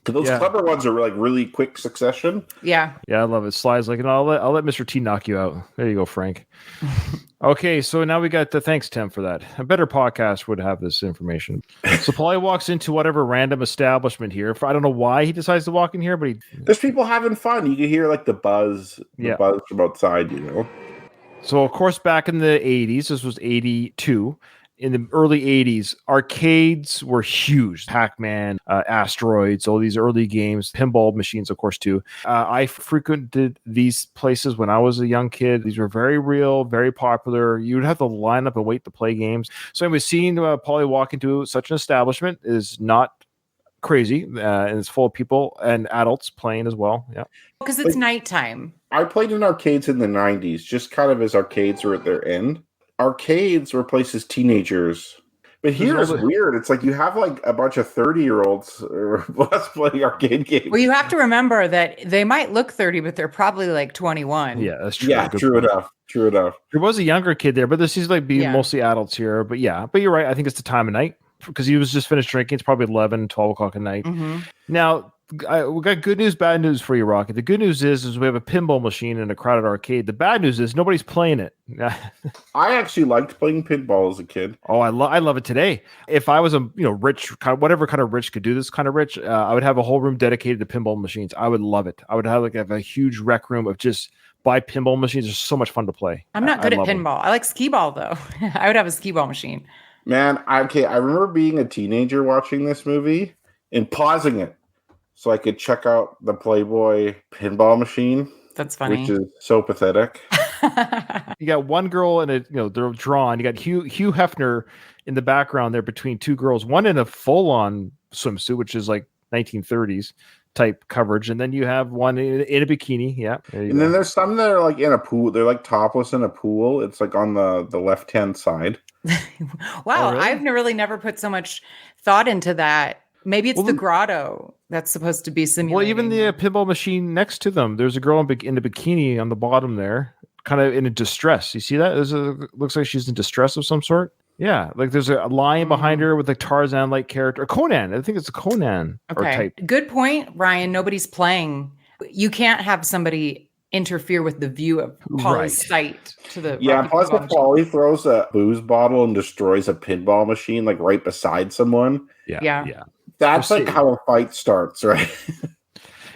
Those clever ones are like really quick succession. Yeah. Yeah, I love it. Slides like, I'll let Mr. T knock you out. There you go, Frank. Okay, so now we got the thanks, Tim, for that. A better podcast would have this information. So Paulie walks into whatever random establishment here. I don't know why he decides to walk in here, but there's people having fun. You can hear like the buzz from outside, you know. So, of course, back in the 80s, this was 82. In the early 80s, arcades were huge. Pac-Man, Asteroids, all these early games, pinball machines, of course, too. I frequented these places when I was a young kid. These were very real, very popular. You would have to line up and wait to play games. So anyway, seeing Paulie walk into such an establishment is not crazy, and it's full of people and adults playing as well. Yeah, because it's nighttime. I played in arcades in the 90s, just kind of as arcades were at their end. Arcades were places teenagers. But here it's weird. It's like you have like a bunch of 30-year-olds or less playing arcade games. Well, you have to remember that they might look 30, but they're probably like 21. Yeah, that's true. Yeah, true enough. There was a younger kid there, but this seems like mostly adults here. But you're right. I think it's the time of night because he was just finished drinking. It's probably 11, 12 o'clock at night. Mm-hmm. Now, we got good news, bad news for you, Rocky. The good news is we have a pinball machine in a crowded arcade. The bad news is nobody's playing it. I actually liked playing pinball as a kid. Oh, I love it today. If I was a rich, whatever kind of rich could do this kind of rich, I would have a whole room dedicated to pinball machines. I would love it. I would have a huge rec room of just buy pinball machines. It's so much fun to play. I'm not good at pinball. I like skee ball though. I would have a skee ball machine. Man, I remember being a teenager watching this movie and pausing it so I could check out the Playboy pinball machine. That's funny. Which is so pathetic. You got one girl and they're drawn. You got Hugh Hefner in the background there between two girls, one in a full-on swimsuit, which is like 1930s type coverage, and then you have one in a bikini. Yeah. And then there's some that are like in a pool. They're like topless in a pool. It's like on the left-hand side. Wow. Oh, really? I've really never put so much thought into that. Maybe it's the grotto that's supposed to be simulating. Well, even the pinball machine next to them, there's a girl in a bikini on the bottom there, kind of in a distress. You see that? Looks like she's in distress of some sort. Yeah, like there's a lion behind her with a Tarzan-like character. Conan. I think it's a Conan type. Good point, Ryan. Nobody's playing. You can't have somebody interfere with the view of Paulie's sight to the plus if Paulie throws a booze bottle and destroys a pinball machine like right beside someone. Yeah. That's like how a fight starts, right?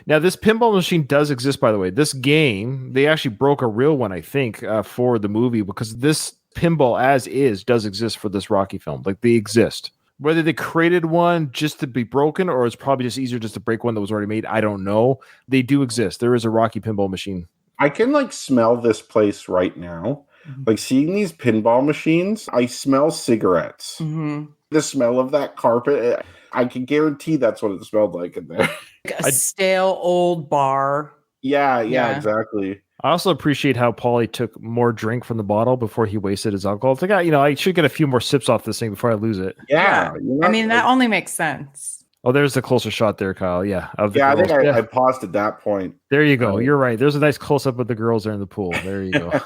Now, this pinball machine does exist, by the way. This game, they actually broke a real one, I think, for the movie, because this pinball as is does exist for this Rocky film. Like, they exist. Whether they created one just to be broken or it's probably just easier just to break one that was already made, I don't know. They do exist. There is a Rocky pinball machine. I can like smell this place right now. Like seeing these pinball machines, I smell cigarettes. Mm-hmm. The smell of that carpet, I can guarantee that's what it smelled like in there. Like a stale old bar. Yeah, exactly. I also appreciate how Paulie took more drink from the bottle before he wasted his alcohol. It's like, I should get a few more sips off this thing before I lose it. Yeah. I mean, that only makes sense. Oh, there's the closer shot there, Kyle. Yeah. I think I paused at that point. There you go. You're right. There's a nice close-up of the girls there in the pool. There you go.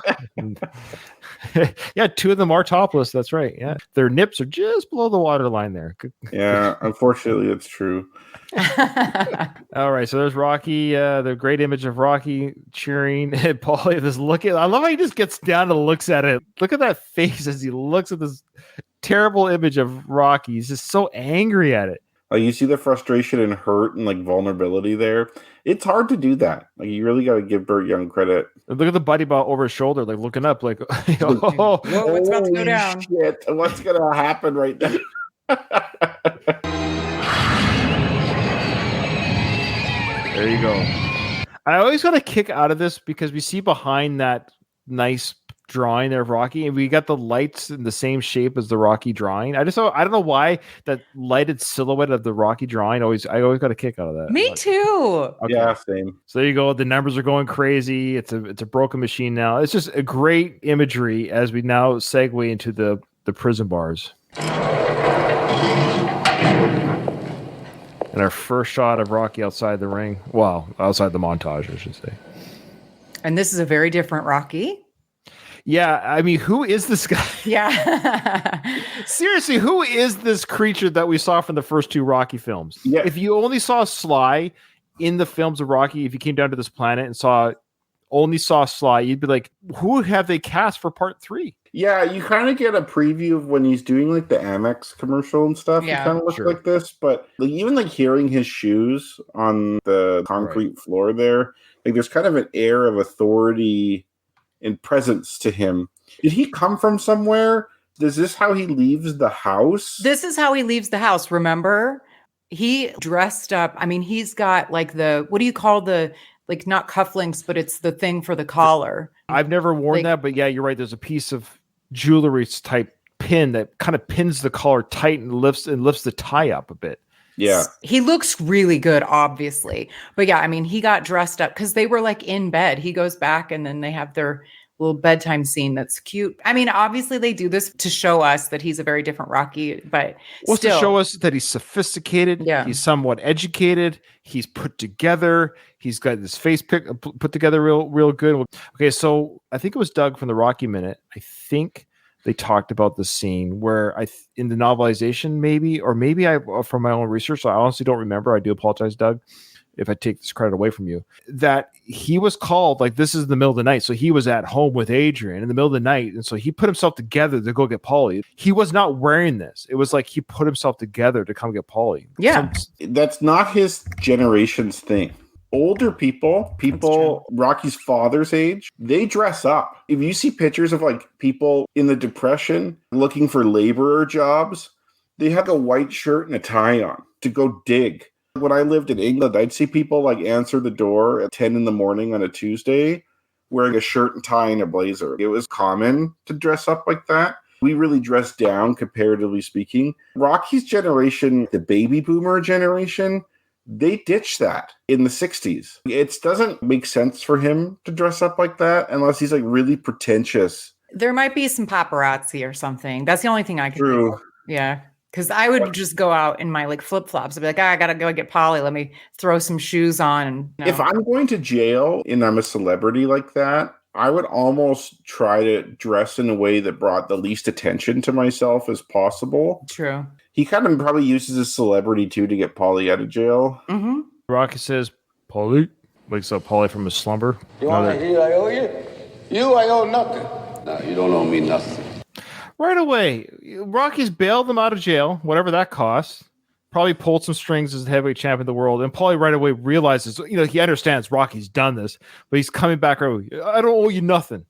Yeah, two of them are topless. That's right. Yeah. Their nips are just below the waterline there. Yeah, unfortunately, it's true. All right, so there's Rocky, the great image of Rocky cheering. Paulie, this look at, I love how he just gets down and looks at it. Look at that face as he looks at this terrible image of Rocky. He's just so angry at it. Like you see the frustration and hurt and like vulnerability there. It's hard to do that. Like you really got to give Burt Young credit. Look at the buddy ball over his shoulder, like looking up, like, whoa, what's about to go down? Shit, what's gonna happen right now? There you go. I always got a kick out of this because we see behind that nice drawing there of Rocky, and we got the lights in the same shape as the Rocky drawing. I don't know why that lighted silhouette of the Rocky drawing I always got a kick out of that. Me too. Okay. Yeah, same. So there you go. The numbers are going crazy. It's a broken machine now. It's just a great imagery as we now segue into the prison bars. And our first shot of Rocky outside the ring. Well, outside the montage, I should say. And this is a very different Rocky. Yeah, I mean, who is this guy? Yeah. Seriously, who is this creature that we saw from the first 2 Rocky films? Yeah. If you only saw Sly in the films of Rocky, if you came down to this planet and only saw Sly, you'd be like, who have they cast for part 3? Yeah, you kind of get a preview of when he's doing like the Amex commercial and stuff. Yeah, he kind of looks like this, but like, even like hearing his shoes on the concrete floor there, like there's kind of an air of authority and presence to him. Did he come from somewhere? Is this how he leaves the house? This is how he leaves the house, remember? He dressed up. I mean, he's got like what do you call like not cufflinks, but it's the thing for the collar. I've never worn that, but yeah, you're right. There's a piece of jewelry type pin that kind of pins the collar tight and lifts the tie up a bit. Yeah. He looks really good, obviously. But yeah, I mean, he got dressed up because they were like in bed. He goes back and then they have their little bedtime scene that's cute. I mean, obviously they do this to show us that he's a very different Rocky, but still. To show us that he's sophisticated, he's somewhat educated, he's put together, he's got his face put together real good. Okay, so I think it was Doug from the Rocky Minute. I think they talked about the scene where in the novelization, maybe I from my own research, so I honestly don't remember. I do apologize, Doug, if I take this credit away from you, that he was called, like, this is the middle of the night. So he was at home with Adrian in the middle of the night. And so he put himself together to go get Paulie. He was not wearing this. It was like he put himself together to come get Paulie. Yeah. That's not his generation's thing. Older people, Rocky's father's age, they dress up. If you see pictures of like people in the Depression looking for laborer jobs, they have a white shirt and a tie on to go dig. When I lived in England, I'd see people like answer the door at 10 in the morning on a Tuesday wearing a shirt and tie and a blazer. It was common to dress up like that. We really dressed down, comparatively speaking. Rocky's generation, the baby boomer generation, they ditched that in the 60s. It doesn't make sense for him to dress up like that unless he's like really pretentious. There might be some paparazzi or something. That's the only thing I can think of. Yeah. Because I would just go out in my like flip-flops. I'd be like, I got to go get Paulie. Let me throw some shoes on. And If I'm going to jail and I'm a celebrity like that, I would almost try to dress in a way that brought the least attention to myself as possible. True. He kind of probably uses his celebrity, too, to get Paulie out of jail. Mm-hmm. Rocky says, Paulie. Wakes up Paulie from his slumber. You want to hear I owe you? You, I owe nothing. No, you don't owe me nothing. Right away, Rocky's bailed him out of jail, whatever that costs. Probably pulled some strings as the heavyweight champion of the world. And Paulie right away realizes, he understands Rocky's done this, but he's coming back early. I don't owe you nothing.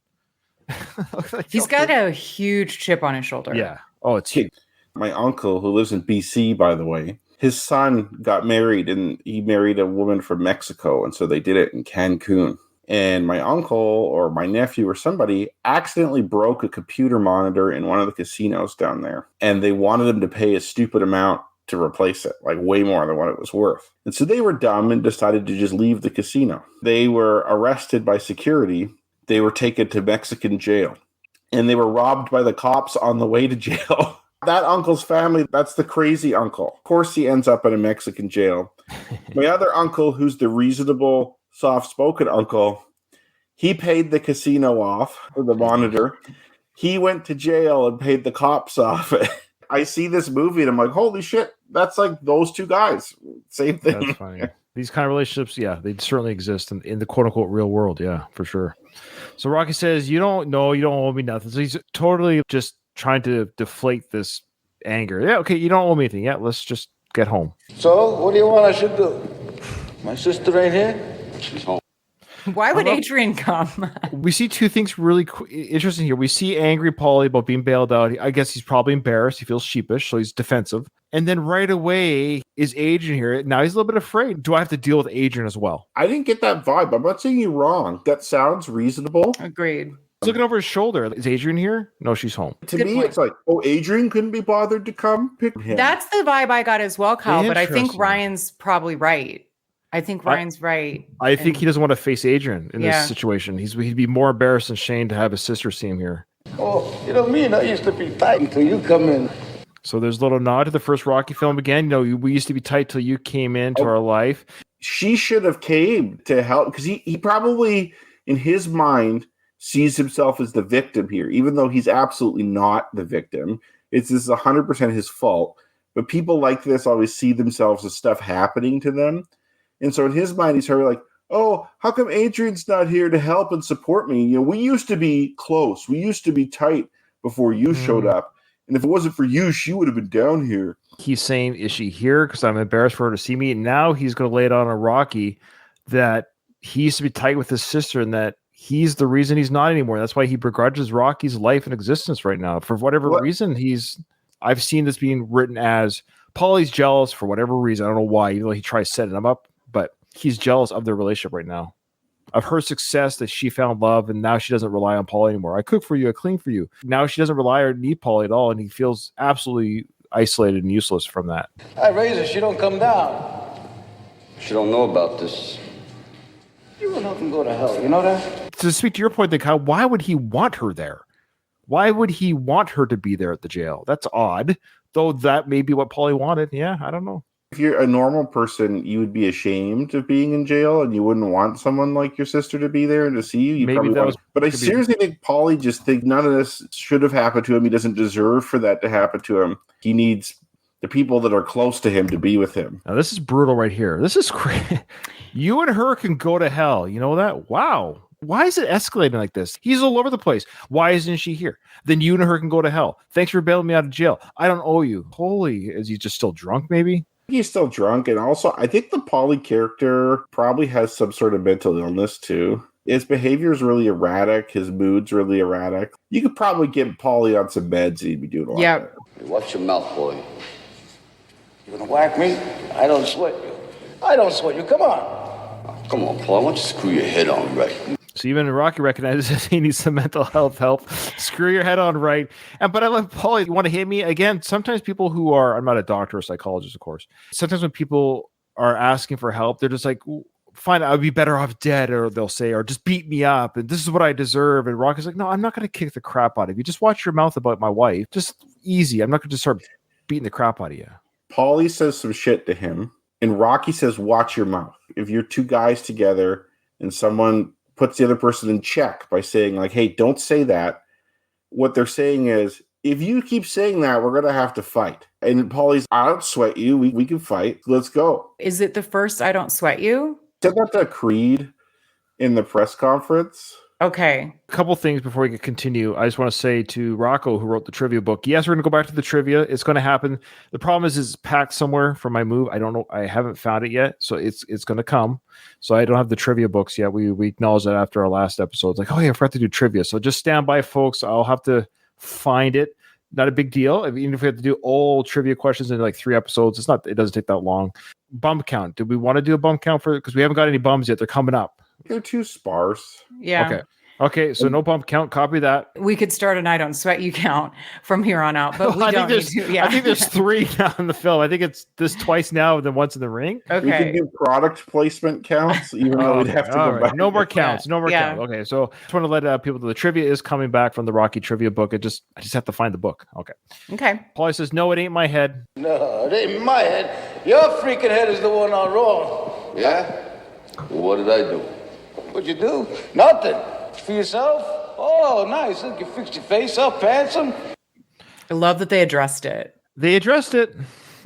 He's got a huge chip on his shoulder. Yeah. Oh, it's huge. My uncle, who lives in BC, by the way, his son got married and he married a woman from Mexico. And so they did it in Cancun. And my uncle or my nephew or somebody accidentally broke a computer monitor in one of the casinos down there. And they wanted him to pay a stupid amount to replace it, like way more than what it was worth. And so they were dumb and decided to just leave the casino. They were arrested by security. They were taken to Mexican jail. And they were robbed by the cops on the way to jail. That uncle's family, that's the crazy uncle. Of course he ends up in a Mexican jail. My other uncle, who's the reasonable, soft-spoken uncle, he paid the casino off for the monitor. He went to jail and paid the cops off. I see this movie and I'm like, holy shit, that's like those two guys. Same thing. That's funny. These kind of relationships, yeah, they certainly exist in the quote-unquote real world. Yeah, for sure. So Rocky says, you don't owe me nothing. So he's totally just trying to deflate this anger. Yeah, okay, you don't owe me anything. Yeah, let's just get home. So, what do you want I should do? My sister ain't here? She's home. Why would Adrian come? We see two things really interesting here. We see angry Paulie about being bailed out. I guess he's probably embarrassed. He feels sheepish, so he's defensive. And then right away is Adrian here. Now he's a little bit afraid. Do I have to deal with Adrian as well? I didn't get that vibe. I'm not saying you're wrong. That sounds reasonable. Agreed. He's looking over his shoulder. Is Adrian here? No, she's home. To me, it's like, Adrian couldn't be bothered to come pick him. That's the vibe I got as well, Kyle. But I think Ryan's probably right. I think Ryan's right. I think he doesn't want to face Adrian in this situation. He'd be more embarrassed than Shane to have his sister see him here. Oh, me and I used to be tight until you come in. So there's a little nod to the first Rocky film again. We used to be tight till you came into our life. She should have came to help because he probably, in his mind, sees himself as the victim here, even though he's absolutely not the victim. This is 100% his fault. But people like this always see themselves as stuff happening to them. And so in his mind, he's like, oh, how come Adrian's not here to help and support me? You know, we used to be close. We used to be tight before you showed up. And if it wasn't for you, she would have been down here. He's saying, is she here? Because I'm embarrassed for her to see me. And now he's going to lay it on a Rocky that he used to be tight with his sister and that he's the reason he's not anymore. That's why he begrudges Rocky's life and existence right now. For whatever reason, I've seen this being written as Paulie's jealous for whatever reason. I don't know why, even though he tries setting him up, but he's jealous of their relationship right now. Of her success, that she found love, and now she doesn't rely on Paulie anymore. I cook for you, I clean for you. Now she doesn't rely or need Paulie at all, and he feels absolutely isolated and useless from that. I raise her, she don't come down. She don't know about this. You will help him go to hell, you know that? To speak to your point, Kyle, why would he want her there? Why would he want her to be there at the jail? That's odd, though that may be what Paulie wanted. Yeah, I don't know. If you're a normal person, you would be ashamed of being in jail, and you wouldn't want someone like your sister to be there and to see you. But I seriously think Paulie just thinks none of this should have happened to him. He doesn't deserve for that to happen to him. He needs the people that are close to him to be with him. Now, this is brutal right here. This is crazy. You and her can go to hell. You know that? Wow. Why is it escalating like this? He's all over the place. Why isn't she here? Then you and her can go to hell. Thanks for bailing me out of jail. I don't owe you. Holy, is he just still drunk maybe? He's still drunk, and also I think the Paulie character probably has some sort of mental illness too. His behavior is really erratic. His mood's really erratic. You could probably get Paulie on some meds, and he'd be doing a lot better. Hey, watch your mouth, Paulie. You gonna whack me? I don't sweat you. I don't sweat you. Come on. Come on, Paulie. Why don't you screw your head on right? So even Rocky recognizes he needs some mental health help. Screw your head on right. But I love Paulie. You want to hit me? Again, sometimes people who are, I'm not a doctor or psychologist, of course. Sometimes when people are asking for help, they're just like, fine, I'd be better off dead, or they'll say, or just beat me up, and this is what I deserve. And Rocky's like, no, I'm not going to kick the crap out of you. Just watch your mouth about my wife. Just easy. I'm not going to just start beating the crap out of you. Paulie says some shit to him, and Rocky says, watch your mouth. If you're two guys together and someone puts the other person in check by saying, like, hey, don't say that, what they're saying is, if you keep saying that, we're going to have to fight. And Paulie's, I don't sweat you. We can fight. Let's go. Is it the first I don't sweat you? Said that to Creed in the press conference. Okay. A couple things before we can continue. I just want to say to Rocco, who wrote the trivia book, yes, we're going to go back to the trivia. It's going to happen. The problem is it's packed somewhere for my move. I don't know. I haven't found it yet. So it's going to come. So I don't have the trivia books yet. We acknowledged that after our last episode. It's like, oh yeah, I forgot to do trivia. So just stand by, folks. I'll have to find it. Not a big deal. Even if we have to do all trivia questions in like 3 episodes, it doesn't take that long. Bum count. Did we want to do a bum count because we haven't got any bums yet? They're coming up. They're too sparse. Yeah. Okay. So no bump count. Copy that. We could start an I don't sweat you count from here on out, but we don't need to. Yeah. I think there's 3 now in the film. I think it's this twice now than once in the ring. Okay. We can do product placement counts, even though we'd have to go back. No more counts. No more counts. Okay. So I just want to let people know the trivia is coming back from the Rocky trivia book. I just have to find the book. Okay. Paulie says, no, it ain't my head. No, it ain't my head. Your freaking head is the one all wrong. Yeah? Well, what did I do? What'd you do? Nothing. For yourself? Oh, nice. Look, you fixed your face up, handsome. I love that they addressed it.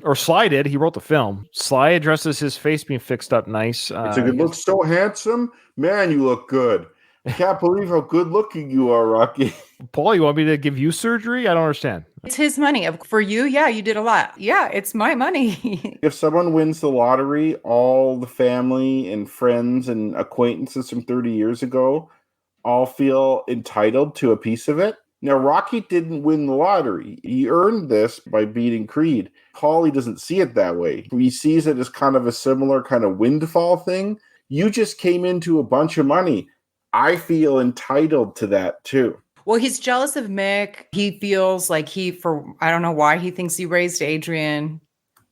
Or Sly did. He wrote the film. Sly addresses his face being fixed up nice. It's a good look. So handsome. Man, you look good. I can't believe how good looking you are, Rocky. Paul, you want me to give you surgery? I don't understand. It's his money. For you, yeah, you did a lot. Yeah, it's my money. If someone wins the lottery, all the family and friends and acquaintances from 30 years ago all feel entitled to a piece of it. Now, Rocky didn't win the lottery. He earned this by beating Creed. Paulie doesn't see it that way. He sees it as kind of a similar kind of windfall thing. You just came into a bunch of money. I feel entitled to that too. Well, he's jealous of Mick. He feels like I don't know why he thinks he raised Adrian.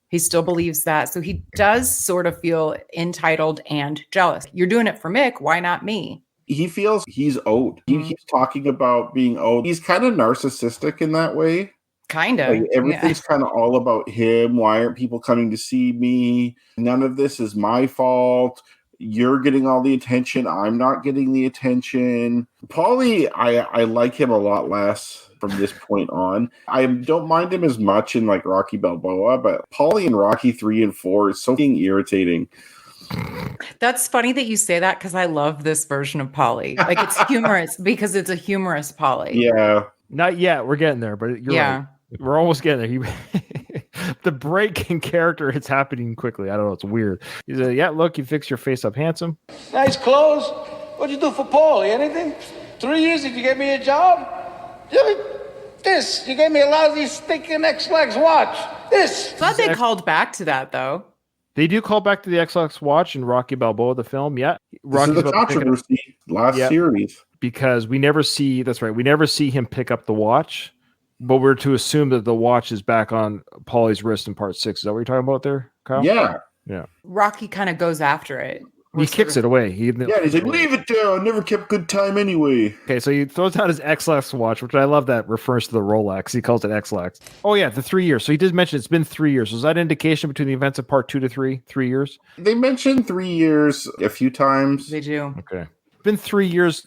He still believes that. So he does sort of feel entitled and jealous. You're doing it for Mick. Why not me? He feels he's owed. He keeps talking about being owed. He's kind of narcissistic in that way. Kind of. Like everything's kind of all about him. Why aren't people coming to see me? None of this is my fault. you're getting all the attention. I'm not getting the attention. Paulie, I like him a lot less from this point on. I don't mind him as much in like Rocky Balboa, but Paulie in Rocky 3 and 4 is so fucking irritating. That's funny that you say that because I love this version of Paulie. Like it's humorous because it's a humorous Paulie. Yeah. Not yet. We're getting there, but you're right. We're almost getting there. The break in character is happening quickly. I don't know. It's weird. He said, yeah, look, you fixed your face up handsome. Nice clothes. What'd you do for Paulie? Anything? 3 years, did you get me a job? This. You gave me a lousy stinking X-Lax watch. This. Glad they called back to that, though. They do call back to the X-Lax watch in Rocky Balboa, the film. Yeah. This is the controversy last series. Because we never see, that's right, we never see him pick up the watch, but we're to assume that the watch is back on Paulie's wrist in part 6. Is that what you're talking about there, Kyle? Yeah. Yeah. Rocky kind of goes after it. He kicks it away. He's like, leave it down. Never kept good time anyway. Okay, so he throws out his X-Lax watch, which I love that refers to the Rolex. He calls it X-Lax. Oh, yeah, the 3 years. So he did mention it's been 3 years. Was that indication between the events of part 2 to 3? 3 years? They mentioned 3 years a few times. They do. Okay. Been 3 years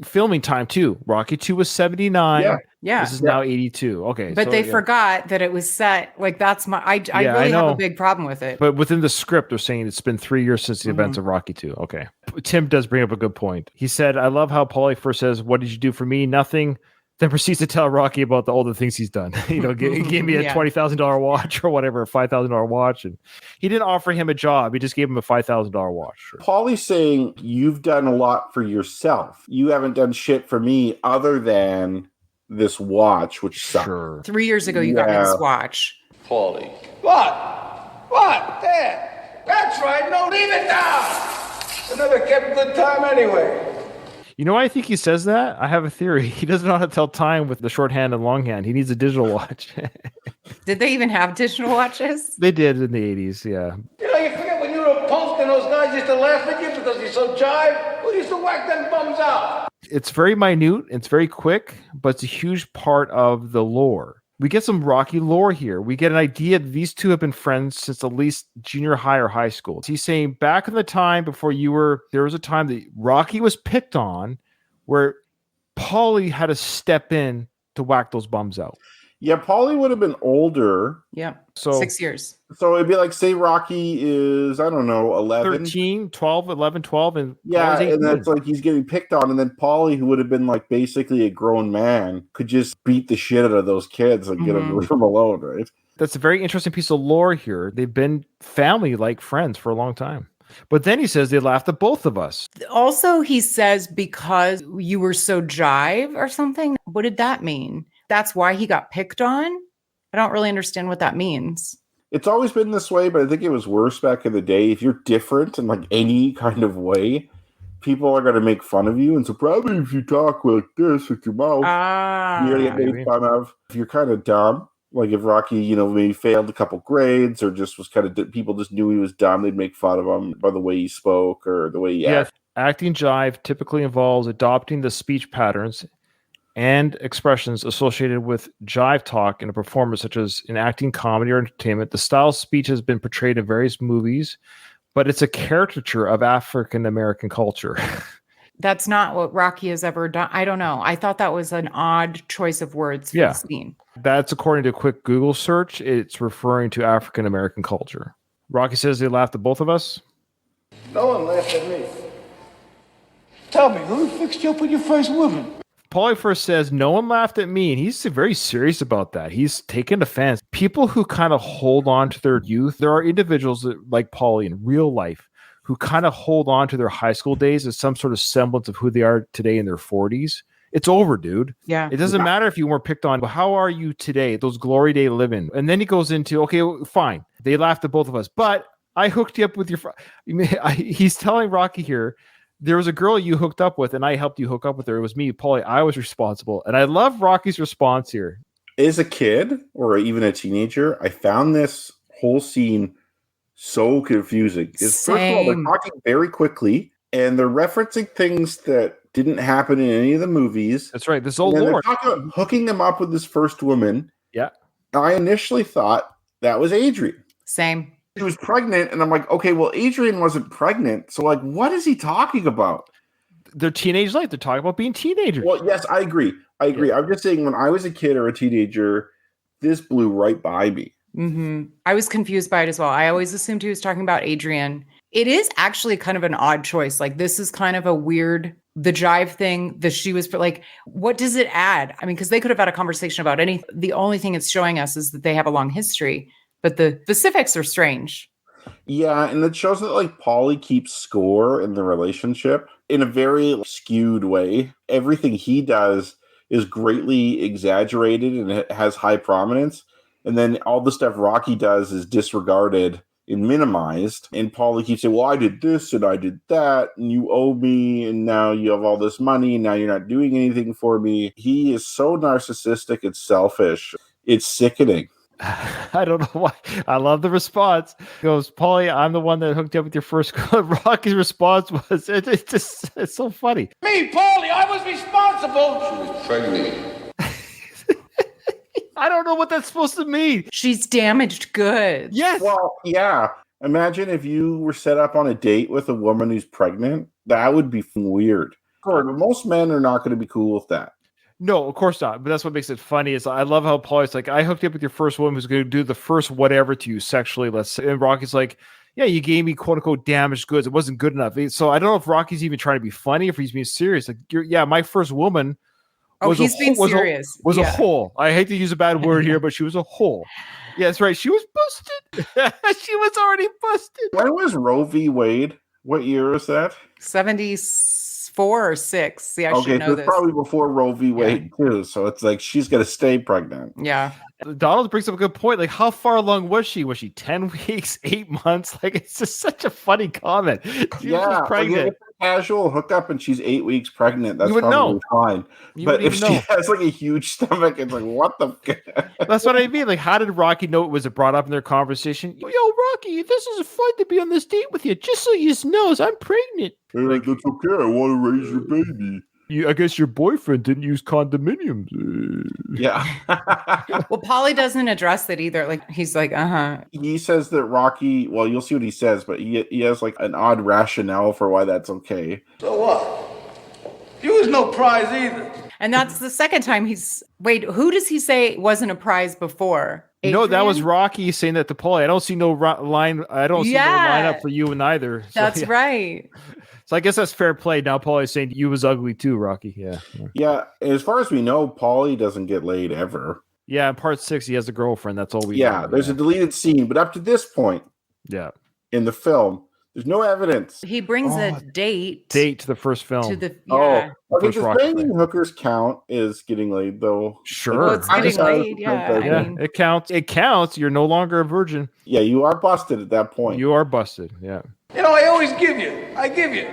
filming time, too. Rocky 2 was 79. Yeah. This is now 82. Okay. But they forgot that it was set. Like, that's my... I really have a big problem with it. But within the script, they're saying it's been 3 years since the events of Rocky 2. Okay. Tim does bring up a good point. He said, I love how Paulie first says, what did you do for me? Nothing. Then proceeds to tell Rocky about all the things he's done. He gave me a $20,000 watch or whatever, a $5,000 watch. And he didn't offer him a job. He just gave him a $5,000 watch. Sure. Paulie's saying, you've done a lot for yourself. You haven't done shit for me other than this watch, which sucks. Sure. 3 years ago, you got me this watch. Paulie. What? There. That's right. No, leave it down. I never kept good time anyway. You know why I think he says that? I have a theory. He doesn't know how to tell time with the shorthand and longhand. He needs a digital watch. Did they even have digital watches? They did in the 80s, yeah. You forget when you were a punk and those guys used to laugh at you because you're so jive? Who used to whack them bums out? It's very minute. It's very quick, but it's a huge part of the lore. We get some Rocky lore here. We get an idea that these two have been friends since at least junior high or high school. He's saying back in the time before there was a time that Rocky was picked on where Paulie had to step in to whack those bums out. Yeah, Paulie would have been older. Yeah. So 6 years. So it'd be like, say Rocky is, I don't know, 11. 13, 12, 11, 12. And yeah, and that's like he's getting picked on. And then Paulie, who would have been like basically a grown man, could just beat the shit out of those kids and get them, leave them alone, right? That's a very interesting piece of lore here. They've been family-like friends for a long time. But then he says they laughed at both of us. Also, he says because you were so jive or something. What did that mean? That's why he got picked on? I don't really understand what that means. It's always been this way, but I think it was worse back in the day. If you're different in like any kind of way, people are going to make fun of you. And so probably if you talk like this with your mouth, you're going to get made fun of. If you're kind of dumb, like if Rocky, maybe failed a couple grades or just was kind of, people just knew he was dumb, they'd make fun of him by the way he spoke or the way he acted. Acting jive typically involves adopting the speech patterns and expressions associated with jive talk in a performance, such as in acting, comedy, or entertainment. The style of speech has been portrayed in various movies, but it's a caricature of African American culture. That's not what Rocky has ever done. I don't know. I thought that was an odd choice of words for the scene. That's according to a quick Google search. It's referring to African American culture. Rocky says they laughed at both of us. No one laughed at me. Tell me, who fixed you up with your first woman? Paulie first says, no one laughed at me, and he's very serious about that. He's taken offense. People who kind of hold on to their youth, there are individuals that, like Paulie in real life, who kind of hold on to their high school days as some sort of semblance of who they are today in their 40s. It's over, dude. Yeah. It doesn't matter if you weren't picked on. But how are you today? Those glory day living. And then he goes into, okay, fine. They laughed at both of us, but I hooked you up with your he's telling Rocky here, there was a girl you hooked up with, and I helped you hook up with her. It was me, Paulie. I was responsible. And I love Rocky's response here. As a kid, or even a teenager, I found this whole scene so confusing. First of all, they're talking very quickly, and they're referencing things that didn't happen in any of the movies. That's right. This old lore. They're talking about hooking him up with this first woman. Yeah. I initially thought that was Adrian. Same. She was pregnant, and I'm like, okay, well, Adrian wasn't pregnant, so like, what is he talking about? Their teenage life. They're talking about being teenagers. Well, yes, I agree. Yeah. I'm just saying, when I was a kid or a teenager, this blew right by me. Mm-hmm. I was confused by it as well. I always assumed he was talking about Adrian. It is actually kind of an odd choice. Like, this is kind of a weird, the jive thing, she was like, what does it add? I mean, because they could have had a conversation about anything. The only thing it's showing us is that they have a long history, but the specifics are strange. Yeah, and it shows that like Paulie keeps score in the relationship in a very skewed way. Everything he does is greatly exaggerated and it has high prominence. And then all the stuff Rocky does is disregarded and minimized. And Paulie keeps saying, well, I did this and I did that, and you owe me, and now you have all this money, and now you're not doing anything for me. He is so narcissistic and selfish. It's sickening. I don't know why. I love the response. He goes, Paulie, I'm the one that hooked you up with your first girl. Rocky's response was, it's so funny. Me, Paulie, I was responsible. She was pregnant. I don't know what that's supposed to mean. She's damaged goods. Yes. Well, yeah. Imagine if you were set up on a date with a woman who's pregnant. That would be weird. But most men are not going to be cool with that. No, of course not. But that's what makes it funny. Is I love how Paulie's like, I hooked you up with your first woman who's going to do the first whatever to you sexually. Let's say. And Rocky's like, yeah, you gave me quote unquote damaged goods. It wasn't good enough. So I don't know if Rocky's even trying to be funny, if he's being serious. Like, my first woman. He's being serious. Was a hole. I hate to use a bad word here, but she was a hole. Yeah, that's right. She was busted. She was already busted. When was Roe v. Wade? What year is that? 74 or 6. See, I okay, should know so this. It's probably before Roe v. Wade too. So it's like she's gonna stay pregnant. Yeah. Donald brings up a good point. Like, how far along was she? Was she 10 weeks, 8 months? Like, it's just such a funny comment. She was pregnant. Like, casual hookup and she's 8 weeks pregnant. That's probably fine. But if she has like a huge stomach, it's like, what the? That's what I mean. Like, how did Rocky know it was brought up in their conversation? Yo, Rocky, this is fun to be on this date with you. Just so you know, I'm pregnant. Hey, like, that's okay. I want to raise your baby. I guess your boyfriend didn't use condominiums. Yeah. Well, Paulie doesn't address it either. Like, he's like, He says that Rocky, well, you'll see what he says, but he has like an odd rationale for why that's okay. So what? You was no prize either. And that's the second time wait, who does he say wasn't a prize before? Adrian? No, that was Rocky saying that to Paulie. I don't see no line. I don't see no lineup for you and either. So, that's right. So I guess that's fair play. Now Paulie's saying you was ugly too, Rocky. Yeah. Yeah. As far as we know, Paulie doesn't get laid ever. Yeah. In part 6, he has a girlfriend. That's all we know. There's a deleted scene, but up to this point, in the film, there's no evidence. He brings a date to the first film. Okay. Does banging hookers count as getting laid though? Sure. Well, it's getting laid. Yeah. It counts. It counts. You're no longer a virgin. Yeah, you are busted at that point. You are busted. Yeah. You know, I always give you. I give you.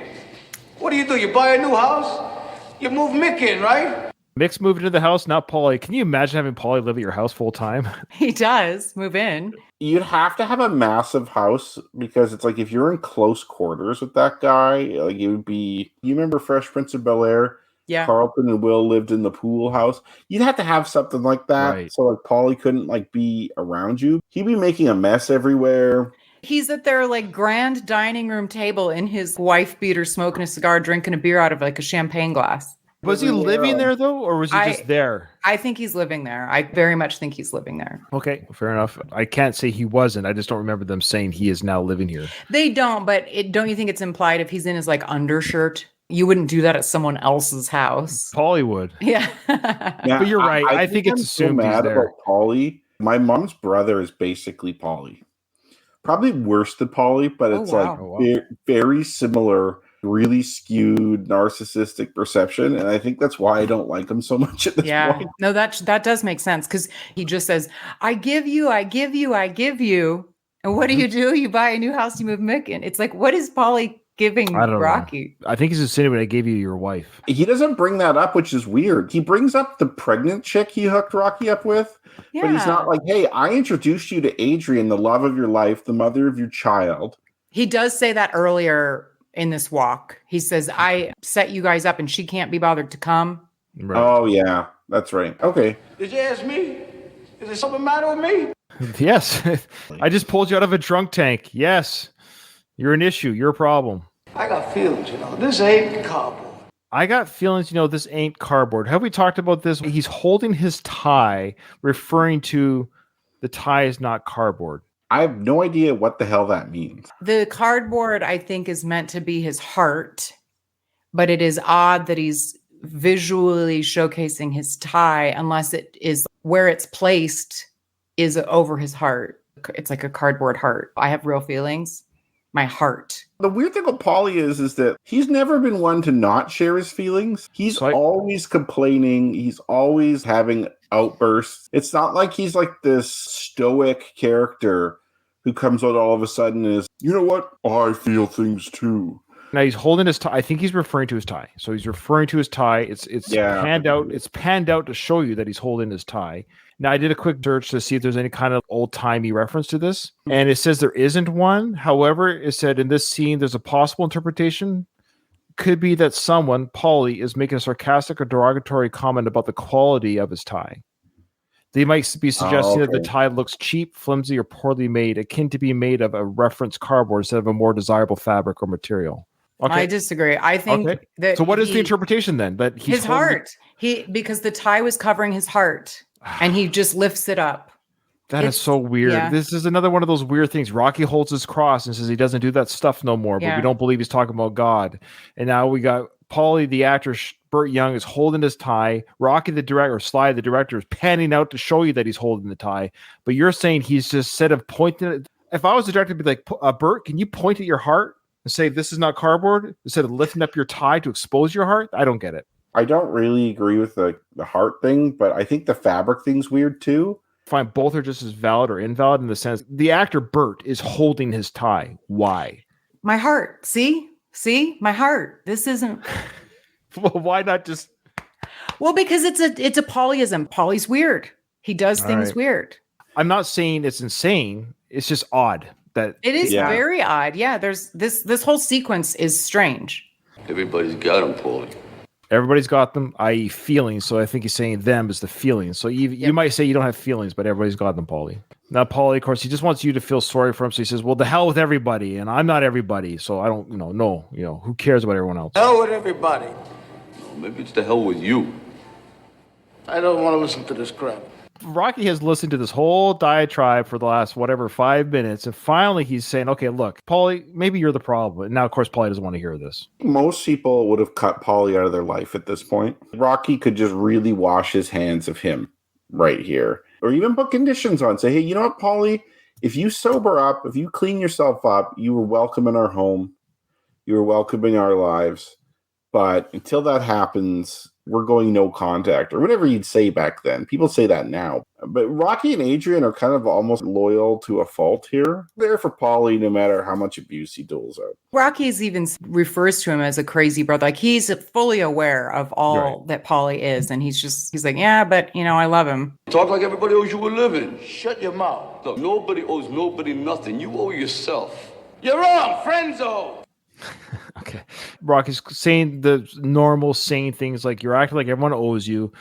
What do? You buy a new house? You move Mick in, right? Mick's moving into the house, not Paulie. Can you imagine having Paulie live at your house full time? He does move in. You'd have to have a massive house because it's like if you're in close quarters with that guy, like it would be. You remember Fresh Prince of Bel-Air? Yeah. Carlton and Will lived in the pool house. You'd have to have something like that, right. So like Paulie couldn't like be around you. He'd be making a mess everywhere. He's at their like grand dining room table in his wife beater, smoking a cigar, drinking a beer out of like a champagne glass. Was he living there though, or was he just there? I think he's living there. I very much think he's living there. Okay, fair enough. I can't say he wasn't. I just don't remember them saying he is now living here. They don't, but don't you think it's implied if he's in his like undershirt? You wouldn't do that at someone else's house. Paulie would. Yeah. But you're right. I think it's assumed he's there. About Paulie. My mom's brother is basically Paulie. Probably worse than Paulie, but it's very similar, really skewed narcissistic perception. And I think that's why I don't like him so much at this point. No, that does make sense because he just says, I give you. And what do? You buy a new house, you move Mick in. It's like, what is Paulie giving Rocky? I think he's insinuating I gave you your wife. He doesn't bring that up, which is weird. He brings up the pregnant chick he hooked Rocky up with, but he's not like, hey, I introduced you to Adrian, the love of your life, the mother of your child. He does say that earlier in this walk. He says, I set you guys up and she can't be bothered to come. Right. Oh, yeah, that's right. Okay. Did you ask me? Is there something matter with me? Yes. I just pulled you out of a drunk tank. Yes. You're an issue. You're a problem. I got feelings, This ain't carboard. I got feelings, this ain't cardboard. Have we talked about this? He's holding his tie, referring to the tie is not cardboard. I have no idea what the hell that means. The cardboard, I think, is meant to be his heart, but it is odd that he's visually showcasing his tie unless it is where it's placed is over his heart. It's like a cardboard heart. I have real feelings. My heart. The weird thing with Paulie is that he's never been one to not share his feelings. He's always complaining. He's always having outbursts. It's not like he's like this stoic character who comes out all of a sudden and is, you know what? I feel things too. Now he's holding his tie. I think he's referring to his tie. So he's referring to his tie. It's panned out. It's panned out to show you that he's holding his tie. Now I did a quick search to see if there's any kind of old timey reference to this, and it says there isn't one. However, it said in this scene there's a possible interpretation. Could be that someone, Paulie, is making a sarcastic or derogatory comment about the quality of his tie. They might be suggesting that the tie looks cheap, flimsy, or poorly made, akin to be made of a reference cardboard instead of a more desirable fabric or material. Okay. I disagree. I think that. So what is the interpretation then? That he's his heart. Because the tie was covering his heart, and he just lifts it up. That is so weird. Yeah. This is another one of those weird things. Rocky holds his cross and says he doesn't do that stuff no more, but we don't believe he's talking about God. And now we got Paulie, the actor, Burt Young, is holding his tie. Rocky, the director, or Sly, the director, is panning out to show you that he's holding the tie. But you're saying he's just instead of pointing at, if I was the director, I'd be like, Burt, can you point at your heart and say this is not cardboard instead of lifting up your tie to expose your heart? I don't get it. I don't really agree with the heart thing, but I think the fabric thing's weird too. Find both are just as valid or invalid in the sense the actor Burt is holding his tie. Why? My heart. See, my heart. This isn't. Well, why not just? Well, because it's a Paulieism. Paulie's weird. He does things weird. I'm not saying it's insane. It's just odd that it is very odd. Yeah, there's this whole sequence is strange. Everybody's got them, Paulie. Everybody's got them, i.e. feelings. So I think he's saying them is the feelings. So you might say you don't have feelings, but everybody's got them, Paulie. Now, Paulie, of course, he just wants you to feel sorry for him. So he says, well, the hell with everybody. And I'm not everybody. So I don't, who cares about everyone else? Hell with everybody. No, maybe it's the hell with you. I don't want to listen to this crap. Rocky has listened to this whole diatribe for the last 5 minutes, and finally he's saying, okay, look, Paulie, maybe you're the problem. And now, of course, Paulie doesn't want to hear this. Most people would have cut Paulie out of their life at this point. Rocky could just really wash his hands of him right here. Or even put conditions on. Say, hey, you know what, Paulie? If you sober up, if you clean yourself up, you were welcome in our home. You were welcome in our lives. But until that happens, we're going no contact, or whatever you'd say back then. People say that now. But Rocky and Adrian are kind of almost loyal to a fault here. They're for Paulie no matter how much abuse he doles out. Rocky's even refers to him as a crazy brother. Like he's fully aware of all that Paulie is. And he's like, yeah, but I love him. Talk like everybody owes you a living. Shut your mouth. Look, nobody owes nobody nothing. You owe yourself. You're wrong, friendzo. Okay. Rocky's saying the normal saying things like you're acting like everyone owes you.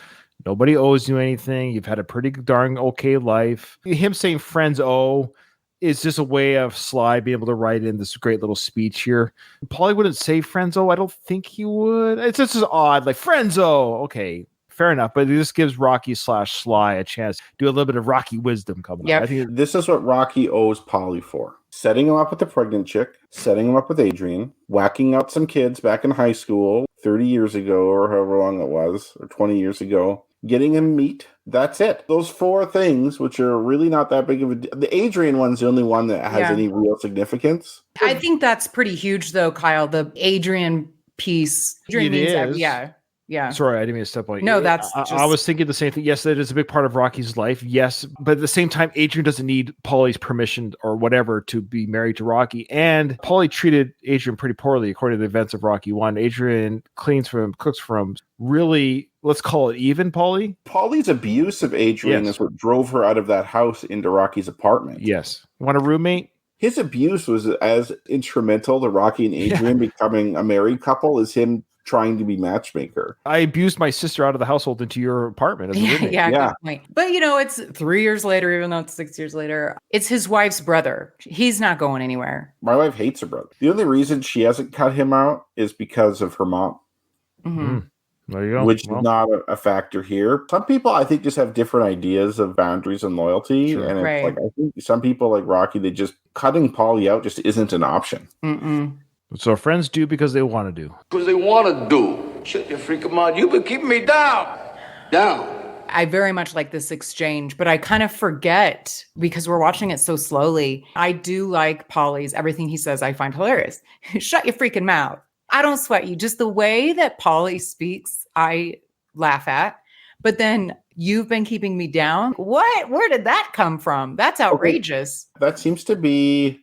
Nobody owes you anything. You've had a pretty darn okay life. Him saying friends owe is just a way of Sly being able to write in this great little speech here. Paulie wouldn't say friends owe. I don't think he would. It's just odd. Like friends owe. Okay. Fair enough, but this gives Rocky / Sly a chance to do a little bit of Rocky wisdom coming up. I think this is what Rocky owes Paulie for. Setting him up with the pregnant chick, setting him up with Adrian, whacking out some kids back in high school 30 years ago or however long it was, or 20 years ago, getting him meat. That's it. Those 4 things, which are really not that big of a deal. The Adrian one's the only one that has any real significance. I think that's pretty huge, though, Kyle. The Adrian piece. Adrian means yeah. Sorry, I didn't mean to step on you. No, that's I was thinking the same thing. Yes, that is a big part of Rocky's life. Yes, but at the same time, Adrian doesn't need Paulie's permission or whatever to be married to Rocky. And Paulie treated Adrian pretty poorly, according to the events of Rocky 1. Adrian cleans for him, cooks for him. Really, let's call it even, Paulie. Paulie's abuse of Adrian is what drove her out of that house into Rocky's apartment. Yes. Want a roommate? His abuse was as instrumental to Rocky and Adrian becoming a married couple as him trying to be matchmaker. I abused my sister out of the household into your apartment as a roommate. Yeah, Yeah. good point. But it's 3 years later, even though it's 6 years later. It's his wife's brother. He's not going anywhere. My wife hates her brother. The only reason she hasn't cut him out is because of her mom. Mm-hmm. There you go. Which is not a factor here. Some people, I think, just have different ideas of boundaries and loyalty. Sure. And it's Right. like, I think some people like Rocky, they just cutting Paulie out just isn't an option. Mm-mm. So friends do because they want to do. Because they want to do. Shut your freaking mouth. You've been keeping me down. Down. I very much like this exchange, but I kind of forget because we're watching it so slowly. I do like Paulie's everything he says I find hilarious. Shut your freaking mouth. I don't sweat you. Just the way that Paulie speaks, I laugh at. But then you've been keeping me down. What? Where did that come from? That's outrageous. That seems to be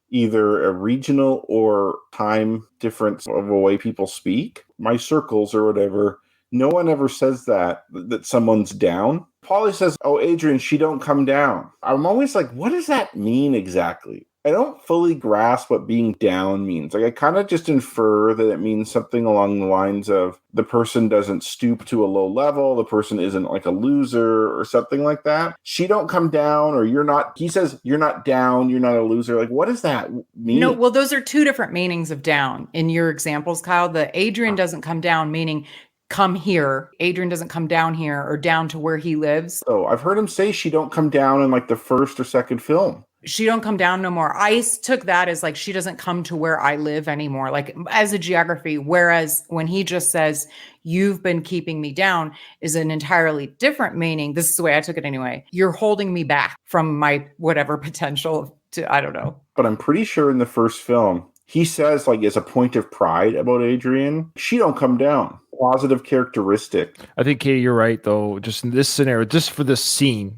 either a regional or time difference of the way people speak. My circles or whatever, no one ever says that someone's down. Paulie says, "Oh, Adrian, she don't come down." I'm always like, what does that mean exactly? I don't fully grasp what being down means. Like, I kind of just infer that it means something along the lines of the person doesn't stoop to a low level, the person isn't like a loser or something like that. She don't come down, or you're not, he says, you're not down, you're not a loser. Like, what does that mean? No, well, those are two different meanings of down in your examples, Kyle. The Adrian doesn't come down, meaning come here. Adrian doesn't come down here or down to where he lives. So I've heard him say she don't come down in like the first or second film. She don't come down no more. I took that as like she doesn't come to where I live anymore, like as a geography. Whereas when he just says, "You've been keeping me down," is an entirely different meaning. This is the way I took it anyway. You're holding me back from my whatever potential to, I don't know. But I'm pretty sure in the first film, he says, like, as a point of pride about Adrian, she don't come down. Positive characteristic. I think, Katie, you're right, though. Just in this scenario, just for this scene,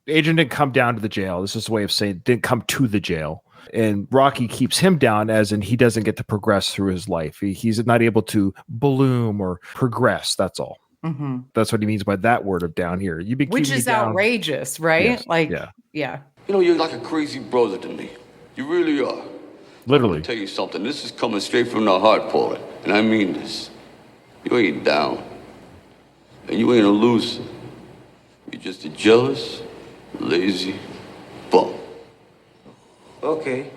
Adrian didn't come down to the jail. This is a way of saying didn't come to the jail. And Rocky keeps him down as in he doesn't get to progress through his life. He's not able to bloom or progress. That's all. Mm-hmm. That's what he means by that word of down here. You be Which keeping is me down. outrageous, right? Yes. Like, Yeah. yeah. You know, you're like a crazy brother to me. You really are. Literally. I'll tell you something. This is coming straight from the heart, Paulie. And I mean this. You ain't down. And you ain't a loser. You're just a jealous, lazy bum. Okay.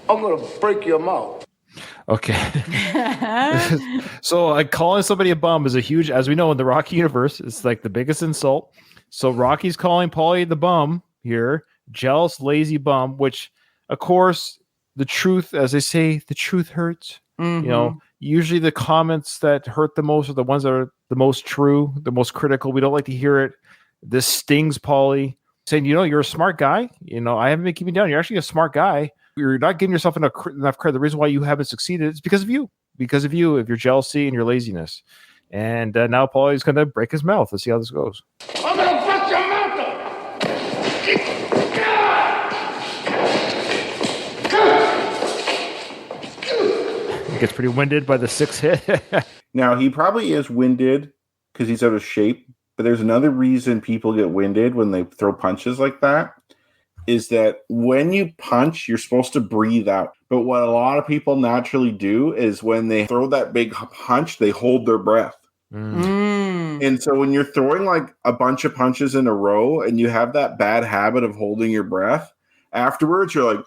I'm going to break your mouth. Okay. So calling somebody a bum is a huge, as we know in the Rocky universe, it's like the biggest insult. So Rocky's calling Paulie the bum here, jealous, lazy bum, which, of course, the truth, as they say, the truth hurts. Mm-hmm. You know, usually the comments that hurt the most are the ones that are the most true, the most critical. We don't like to hear it. This stings Paulie, saying, you know, you're a smart guy. You know, I haven't been keeping you down. You're actually a smart guy. You're not giving yourself enough credit. The reason why you haven't succeeded is because of you, of your jealousy and your laziness. And now Paulie's going to break his mouth. Let's see how this goes. I'm going to fuck your mouth up. He gets pretty winded by the 6th hit. Now, he probably is winded because he's out of shape. But there's another reason people get winded when they throw punches like that, is that when you punch, you're supposed to breathe out. But what a lot of people naturally do is when they throw that big punch, they hold their breath. And so when you're throwing like a bunch of punches in a row and you have that bad habit of holding your breath, afterwards you're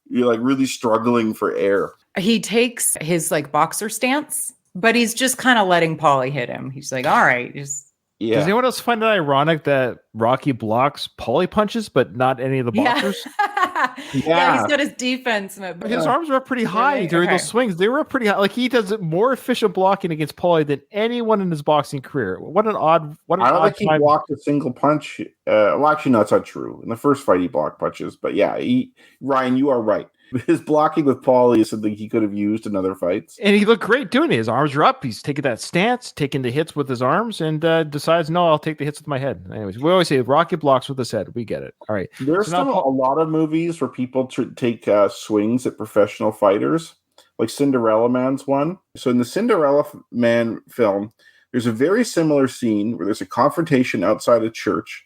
like really struggling for air. He takes his like boxer stance, but he's just kind of letting Paulie hit him. He's like, all right, just. Yeah. Does anyone else find it ironic that Rocky blocks Paulie punches, but not any of the boxers? Yeah, he's got his defense. But His arms were up pretty high during those swings. They were up pretty high. Like he does more efficient blocking against Paulie than anyone in his boxing career. What an odd. I don't think he blocked a single punch. Well, actually, no, that's not true. In the first fight, he blocked punches. But yeah, Ryan, you are right. His blocking with Paulie is something he could have used in other fights. And he looked great doing it. His arms are up. He's taking that stance, taking the hits with his arms, and decides, no, I'll take the hits with my head. Anyways, we always say Rocky blocks with his head. We get it. All right. There's still a lot of movies where people take swings at professional fighters, like Cinderella Man's one. So in the Cinderella Man film, there's a very similar scene where there's a confrontation outside a church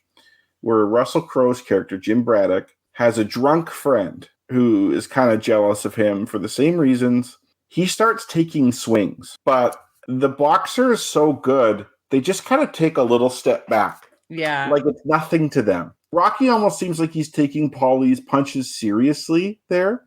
where Russell Crowe's character, Jim Braddock, has a drunk friend who is kind of jealous of him for the same reasons. He starts taking swings, but The boxer is so good, they just kind of take a little step back. Yeah. Like it's nothing to them. Rocky almost seems like he's taking Paulie's punches seriously there,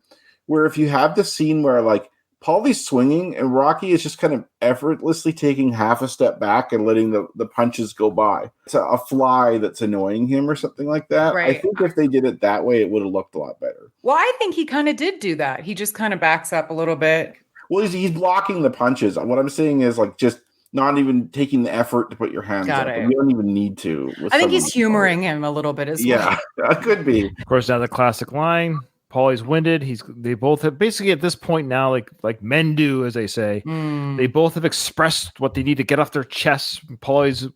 where if you have the scene where like Paulie's swinging and Rocky is just kind of effortlessly taking half a step back and letting the punches go by. It's a fly that's annoying him or something like that. Right. I think if they did it that way, it would have looked a lot better. Well, I think he kind of did do that. He just kind of backs up a little bit. Well, he's blocking the punches. What I'm saying is like just not even taking the effort to put your hands Got up. it. You don't even need to. I think he's humoring him a little bit as well. Yeah, that could be. Of course, now the classic line. Paulie's winded. They both have basically at this point now, like men do, as they say. They both have expressed what they need to get off their chests. Paulie's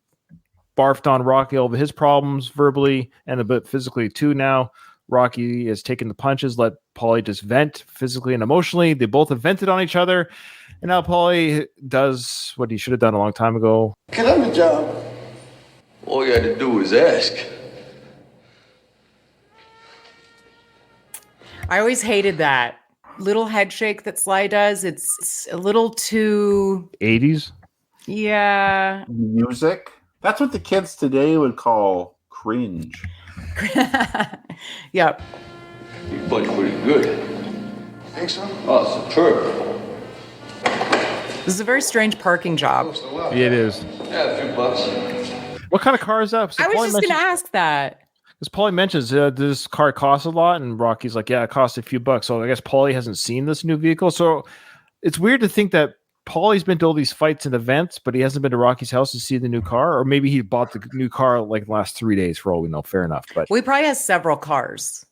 barfed on Rocky over his problems verbally and a bit physically too now. Rocky is taking the punches, let Paulie just vent physically and emotionally. They both have vented on each other. And now Paulie does what he should have done a long time ago. Get on the job. All you had to do was ask. I always hated that little head shake that Sly does. It's a little too 80s? Yeah. Music. That's what the kids today would call cringe. Yep. You punch pretty good. Think so? Oh, superb. This is a very strange parking job. Yeah, it is. Yeah, a few bucks. What kind of car is that? So I was Paulie just going to mentions- ask that. Because Paulie mentions this car costs a lot, and Rocky's like, yeah, it costs a few bucks. So I guess Paulie hasn't seen this new vehicle. So it's weird to think that Paulie's been to all these fights and events, but he hasn't been to Rocky's house to see the new car. Or maybe he bought the new car like the last 3 days for all we know. Fair enough. But Well, he probably has several cars.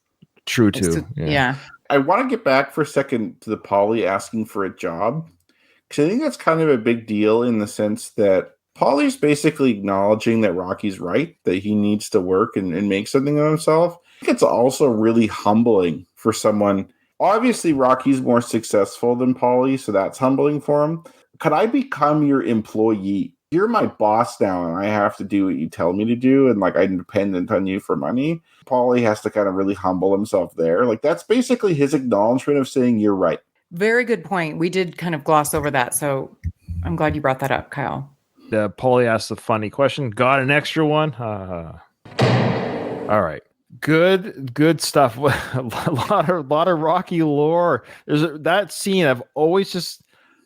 true, too. Yeah. I want to get back for a second to the Paulie asking for a job, because I think that's kind of a big deal in the sense that Paulie's basically acknowledging that Rocky's right, that he needs to work and make something of himself. I think it's also really humbling for someone. Obviously, Rocky's more successful than Paulie, so that's humbling for him. Could I become your employee? You're my boss now, and I have to do what you tell me to do, and like I'm dependent on you for money. Paulie has to kind of really humble himself there. Like that's basically his acknowledgement of saying you're right. Very good point. We did kind of gloss over that. So I'm glad you brought that up, Kyle. Paulie asked a funny question. Got an extra one? All right. Good stuff. a lot of Rocky lore. That scene I've always just,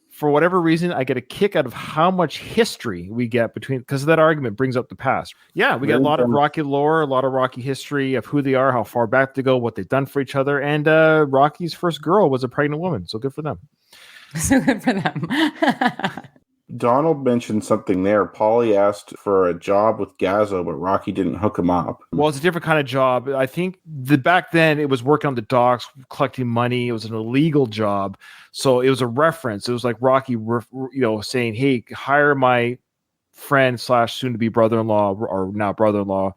for whatever reason, I get a kick out of how much history we get between, because that argument brings up the past. Yeah, we got a lot of Rocky lore, a lot of Rocky history of who they are, how far back they go, what they've done for each other. And Rocky's first girl was a pregnant woman. So good for them. So good for them. Donald mentioned something there. Paulie asked for a job with Gazzo, but Rocky didn't hook him up. Well, it's a different kind of job. I think back then it was working on the docks, collecting money. It was an illegal job. So it was a reference. It was like Rocky, saying, hey, hire my friend / soon to be brother-in-law or now brother-in-law,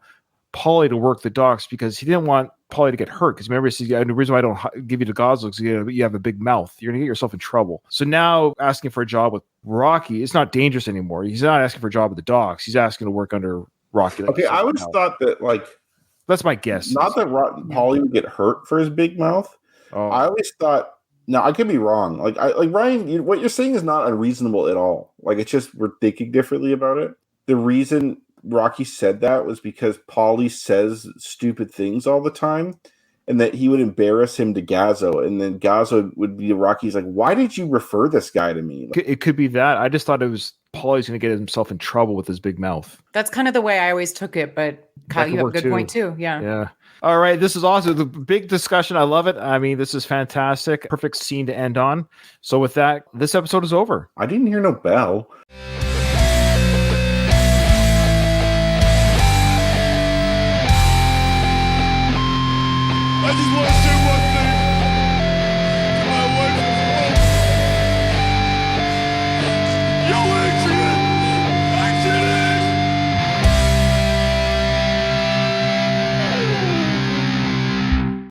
Paulie, to work the docks, because he didn't want Paulie to get hurt. Because remember, he says, the reason why I don't give you to Gazzo is you have a big mouth. You're going to get yourself in trouble. So now asking for a job with Rocky, it's not dangerous anymore. He's not asking for a job at the docks. He's asking to work under Rocky. Okay, I always thought that, like, that's my guess. Not that Paulie would get hurt for his big mouth. Oh. I always thought, now I could be wrong. Like Ryan, what you're saying is not unreasonable at all. Like, it's just we're thinking differently about it. The reason Rocky said that was because Paulie says stupid things all the time, and that he would embarrass him to Gazzo, and then Gazzo would be Rocky's like, why did you refer this guy to me? It could be that. I just thought it was Paulie's going to get himself in trouble with his big mouth. That's kind of the way I always took it, but Kyle, you have a good point too. Yeah. Yeah. All right. This is awesome. The big discussion. I love it. I mean, this is fantastic. Perfect scene to end on. So with that, this episode is over. I didn't hear no bell.